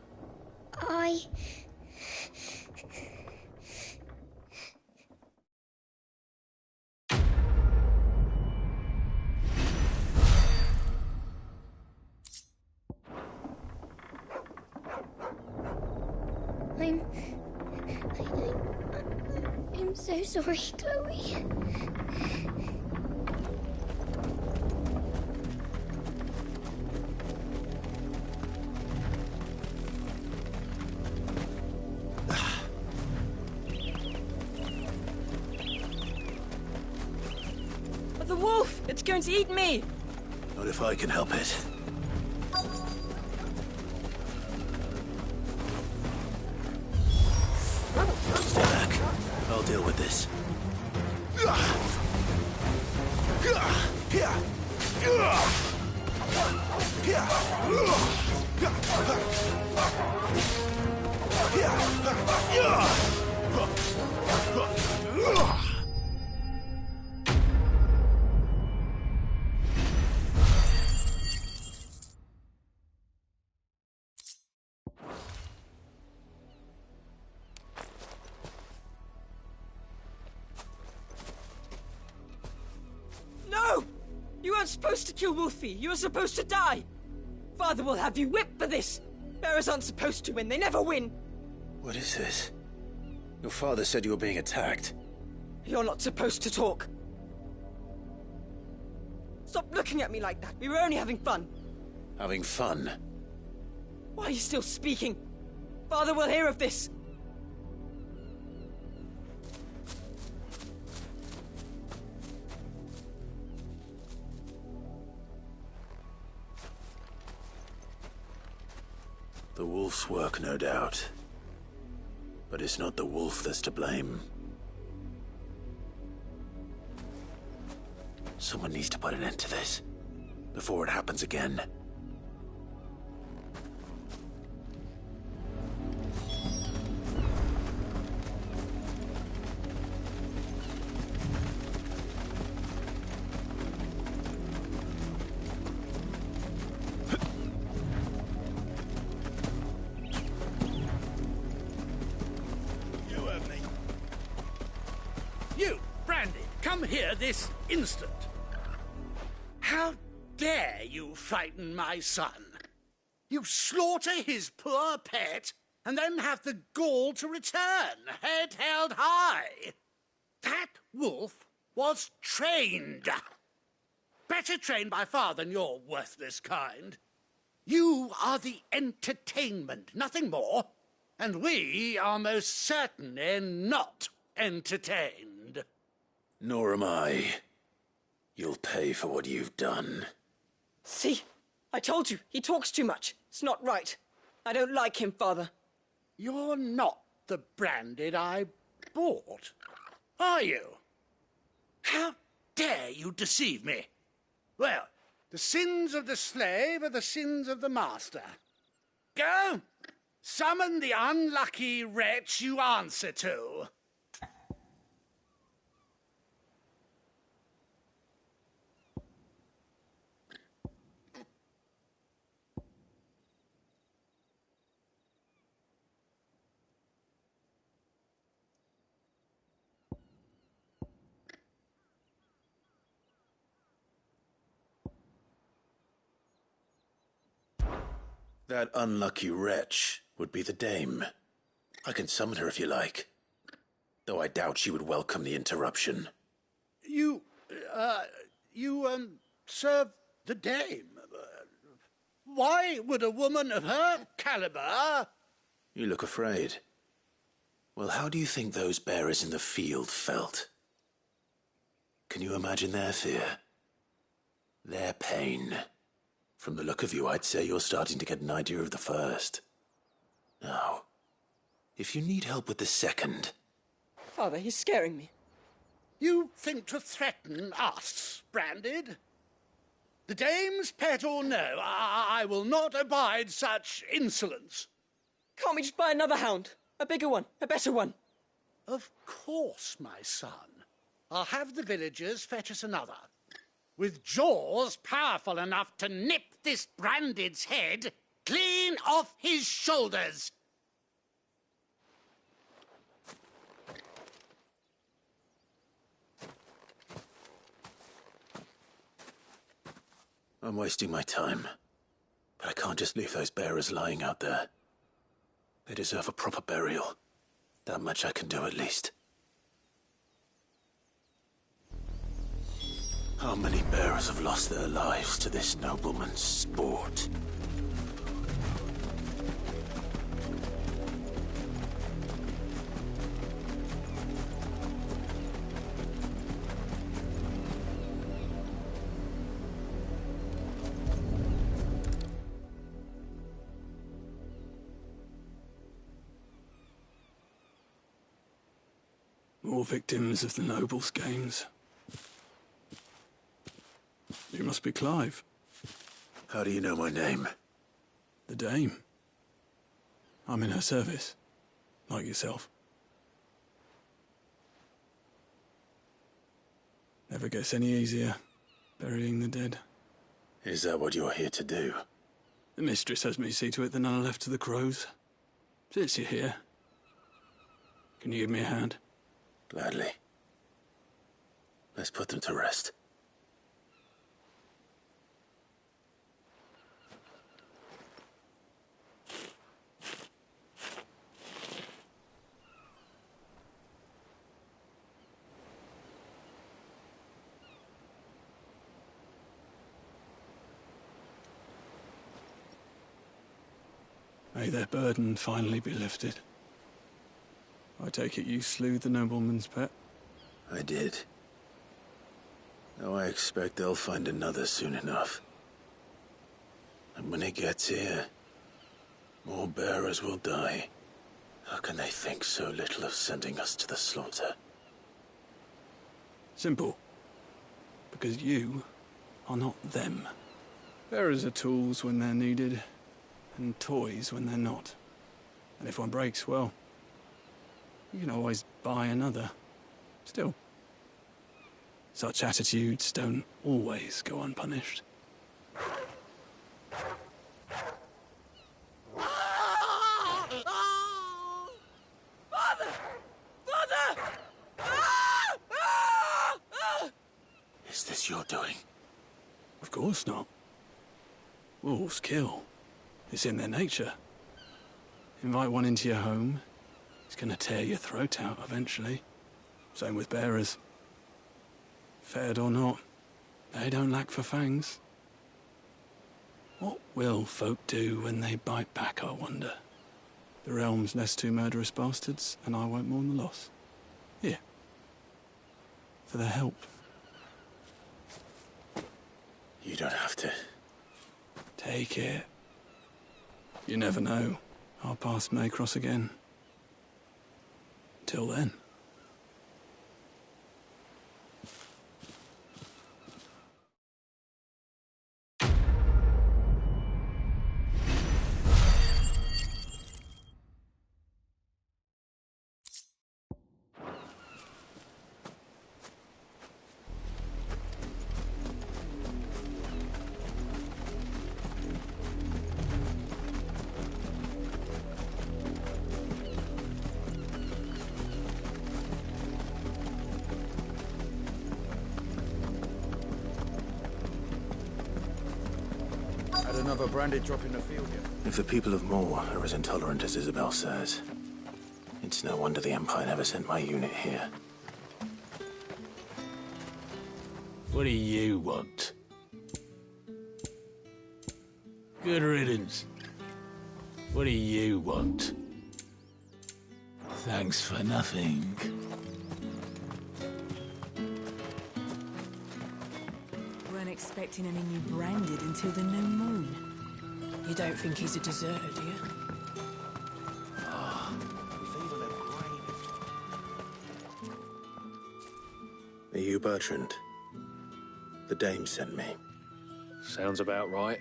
I'm so sorry, Chloe. The wolf! It's going to eat me! Not if I can help it. Stay back. I'll deal with this. No! You weren't supposed to kill Wolfie. You were supposed to die. Father will have you whipped for this. Bearers aren't supposed to win. They never win. What is this? Your father said you were being attacked. You're not supposed to talk. Stop looking at me like that. We were only having fun. Having fun? Why are you still speaking? Father will hear of this. The wolf's work, no doubt. But it's not the wolf that's to blame. Someone needs to put an end to this, before it happens again. You, Brandy, come here this instant. How dare you frighten my son? You slaughter his poor pet, and then have the gall to return, head held high. That wolf was trained. Better trained by far than your worthless kind. You are the entertainment, nothing more. And we are most certainly not entertained. Nor am I. You'll pay for what you've done. See? I told you, he talks too much. It's not right. I don't like him, Father. You're not the Branded I bought, are you? How dare you deceive me? Well, the sins of the slave are the sins of the master. Go Summon the unlucky wretch you answer to. That unlucky wretch would be the dame. I can summon her if you like, though I doubt she would welcome the interruption. You serve the dame. Why would a woman of her caliber... You look afraid. Well, how do you think those bearers in the field felt? Can you imagine their fear? Their pain? From the look of you, I'd say you're starting to get an idea of the first. Now, if you need help with the second... Father, he's scaring me. You think to threaten us, Branded? The dame's pet or no, I will not abide such insolence. Can't we just buy another hound? A bigger one, a better one. Of course, my son. I'll have the villagers fetch us another. With jaws powerful enough to nip this Branded's head clean off his shoulders. I'm wasting my time. But I can't just leave those bearers lying out there. They deserve a proper burial. That much I can do at least. How many bearers have lost their lives to this nobleman's sport? More victims of the nobles' games. You must be Clive. How do you know my name? The Dame. I'm in her service, like yourself. Never gets any easier, burying the dead. Is that what you're here to do? The mistress has me see to it that none are left to the crows. Since you're here, can you give me a hand? Gladly. Let's put them to rest. May their burden finally be lifted. I take it you slew the nobleman's pet? I did. Now I expect they'll find another soon enough. And when it gets here, more bearers will die. How can they think so little of sending us to the slaughter? Simple. Because you are not them. Bearers are tools when they're needed, and toys when they're not. And if one breaks, well, you can always buy another. Still, such attitudes don't always go unpunished. Father! Father! Is this your doing? Of course not. Wolves kill. It's in their nature. Invite one into your home, it's gonna tear your throat out eventually. Same with bearers. Fed or not, they don't lack for fangs. What will folk do when they bite back, I wonder? The realm's less two murderous bastards, and I won't mourn the loss. Here. For their help. You don't have to. Take it. You never know. Our paths may cross again. Till then. another branded drop in the field yet? If the people of Moor are as intolerant as Isabel says, it's no wonder the Empire never sent my unit here. What do you want? Good riddance. What do you want? Thanks for nothing. Weren't expecting any new branded until the new moon. You don't think he's a deserter, do you? Are you Bertrand? The dame sent me. Sounds about right.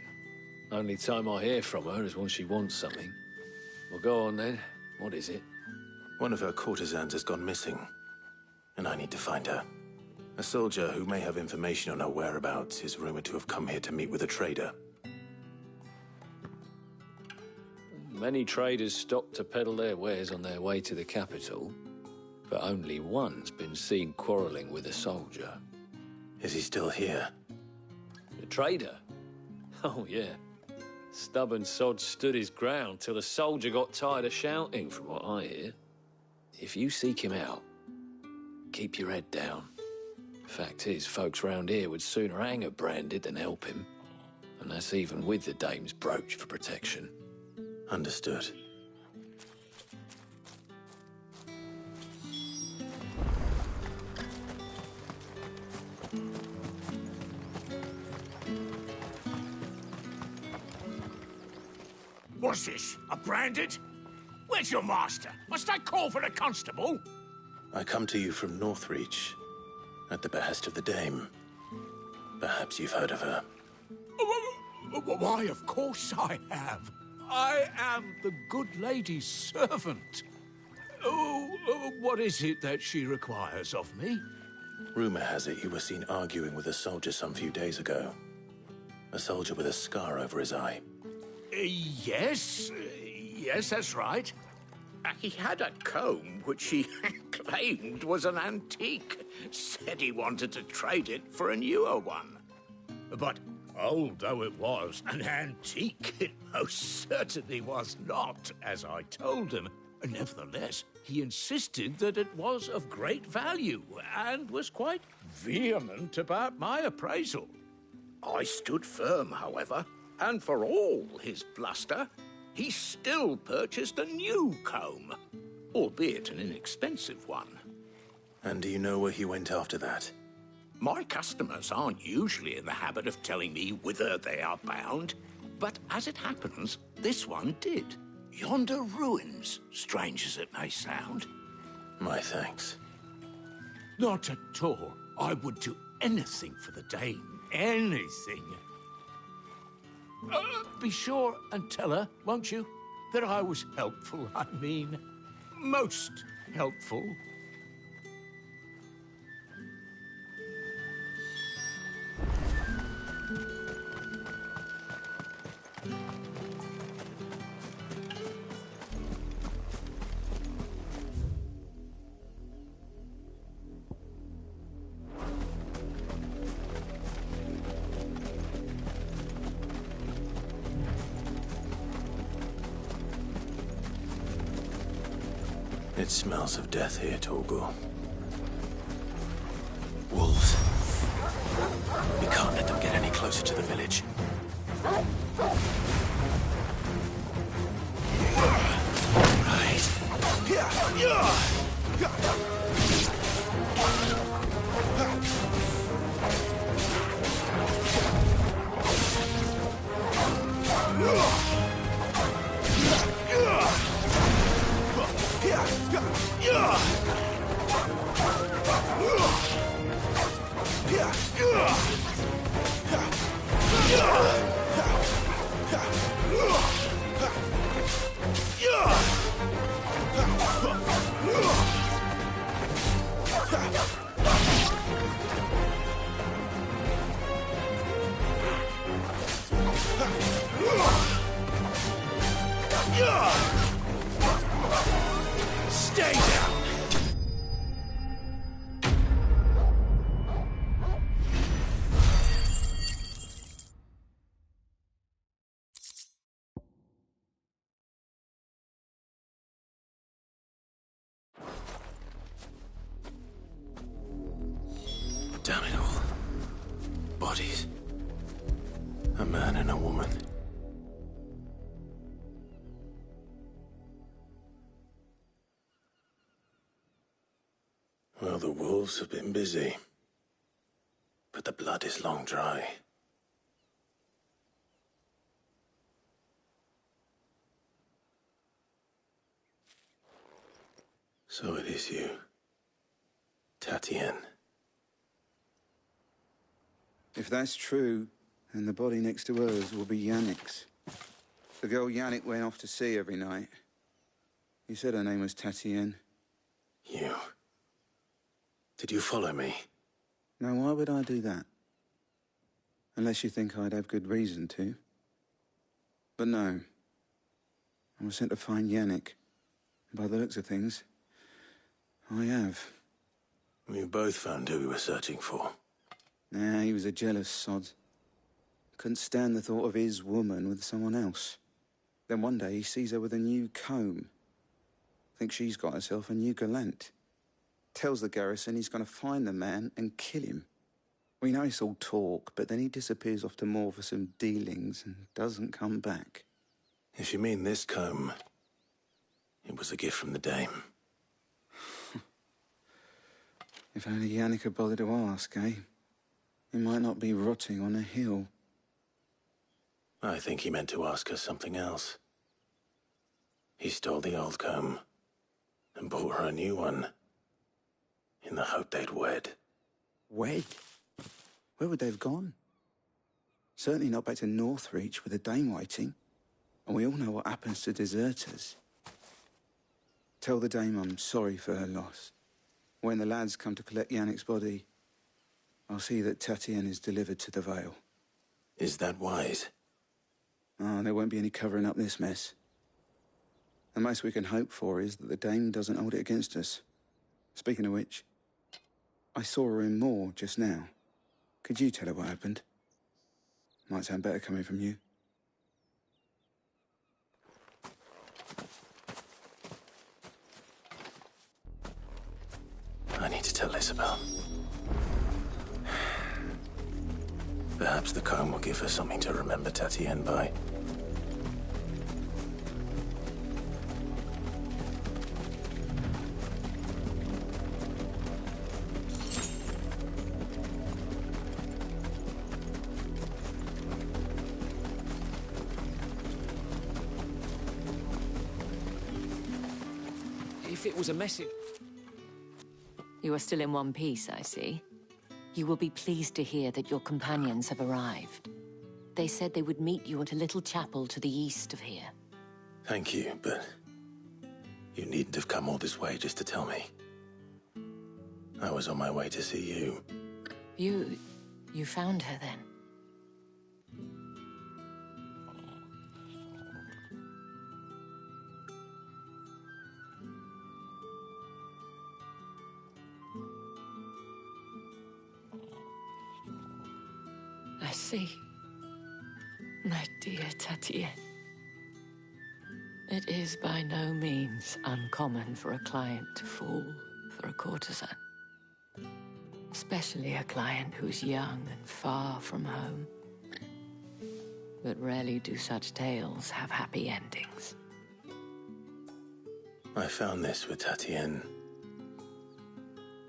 Only time I hear from her is when she wants something. Well, go on then. What is it? One of her courtesans has gone missing, and I need to find her. A soldier who may have information on her whereabouts is rumored to have come here to meet with a trader. Many traders stop to peddle their wares on their way to the capital, but only one's been seen quarrelling with a soldier. Is he still here? The trader? Oh, yeah. Stubborn sod stood his ground till the soldier got tired of shouting, from what I hear. If you seek him out, keep your head down. Fact is, folks round here would sooner hang a branded than help him. And that's even with the dame's brooch for protection. Understood. What's this? A branded? Where's your master? Must I call for a constable? I come to you from Northreach, at the behest of the dame. Perhaps you've heard of her. Why, of course I have. I am the good lady's servant. What is it that she requires of me? Rumor has it you were seen arguing with a soldier some few days ago. A soldier with a scar over his eye. Yes, that's right. He had a comb which he claimed was an antique. Said he wanted to trade it for a newer one. But old though it was, an antique it most certainly was not, as I told him. Nevertheless, he insisted that it was of great value and was quite vehement about my appraisal. I stood firm, however, and for all his bluster, he still purchased a new comb, albeit an inexpensive one. And do you know where he went after that? My customers aren't usually in the habit of telling me whither they are bound, but as it happens, this one did. Yonder ruins, strange as it may sound. My thanks. Not at all. I would do anything for the dame. Anything. Be sure and tell her, won't you, that I was helpful. I mean, most helpful. It smells of death here, Torgor. Wolves. We can't let them get any closer to the village. Stay down! Damn it all. Bodies. A man and a woman. Well, the wolves have been busy. But the blood is long dry. So it is you, Tatienne. If that's true, then the body next to hers will be Yannick's. The girl Yannick went off to see every night. He said her name was Tatienne. You. Did you follow me? Now, why would I do that? Unless you think I'd have good reason to. But no. I was sent to find Yannick. By the looks of things, I have. We both found who we were searching for. Nah, he was a jealous sod. Couldn't stand the thought of his woman with someone else. Then one day he sees her with a new comb. Thinks she's got herself a new gallant. Tells the garrison he's going to find the man and kill him. We know it's all talk, but then he disappears off to Moor for some dealings and doesn't come back. If you mean this comb, it was a gift from the dame. If only Yannick had bothered to ask, eh? He might not be rotting on a hill. I think he meant to ask us something else. He stole the old comb and bought her a new one in the hope they'd wed. Wed? Where would they have gone? Certainly not back to Northreach with a dame waiting. And we all know what happens to deserters. Tell the dame I'm sorry for her loss. When the lads come to collect Yannick's body, I'll see that Tatienne is delivered to the Vale. Is that wise? Oh, there won't be any covering up this mess. The most we can hope for is that the dame doesn't hold it against us. Speaking of which, I saw her in Moor just now. Could you tell her what happened? Might sound better coming from you. I need to tell Isabel. Perhaps the comb will give her something to remember Tatienne by. If it was a message... You are still in one piece, I see. You will be pleased to hear that your companions have arrived. They said they would meet you at a little chapel to the east of here. Thank you, but you needn't have come all this way just to tell me. I was on my way to see you. You found her then? I see. My dear Tatienne. It is by no means uncommon for a client to fall for a courtesan. Especially a client who's young and far from home. But rarely do such tales have happy endings. I found this with Tatienne.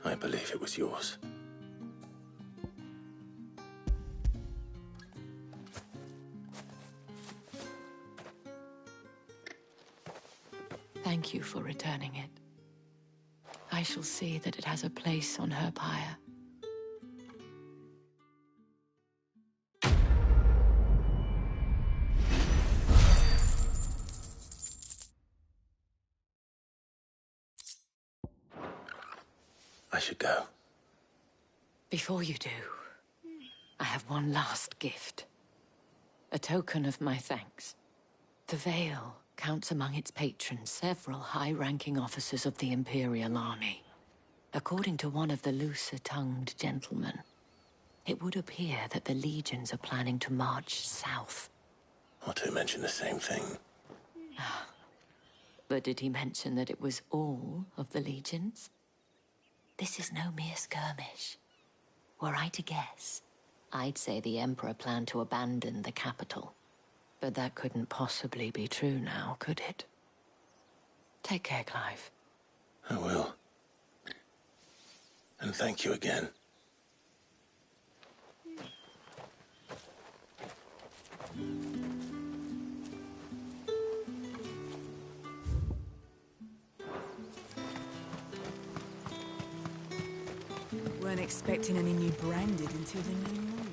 I believe it was yours. Thank you for returning it. I shall see that it has a place on her pyre. I should go. Before you do, I have one last gift. A token of my thanks. The Vale counts among its patrons several high-ranking officers of the Imperial Army. According to one of the looser-tongued gentlemen, it would appear that the legions are planning to march south. Not to mention the same thing. But did he mention that it was all of the legions? This is no mere skirmish. Were I to guess, I'd say the Emperor planned to abandon the capital. But that couldn't possibly be true now, could it? Take care, Clive. I will. And thank you again. Weren't expecting any new branded until the new moon.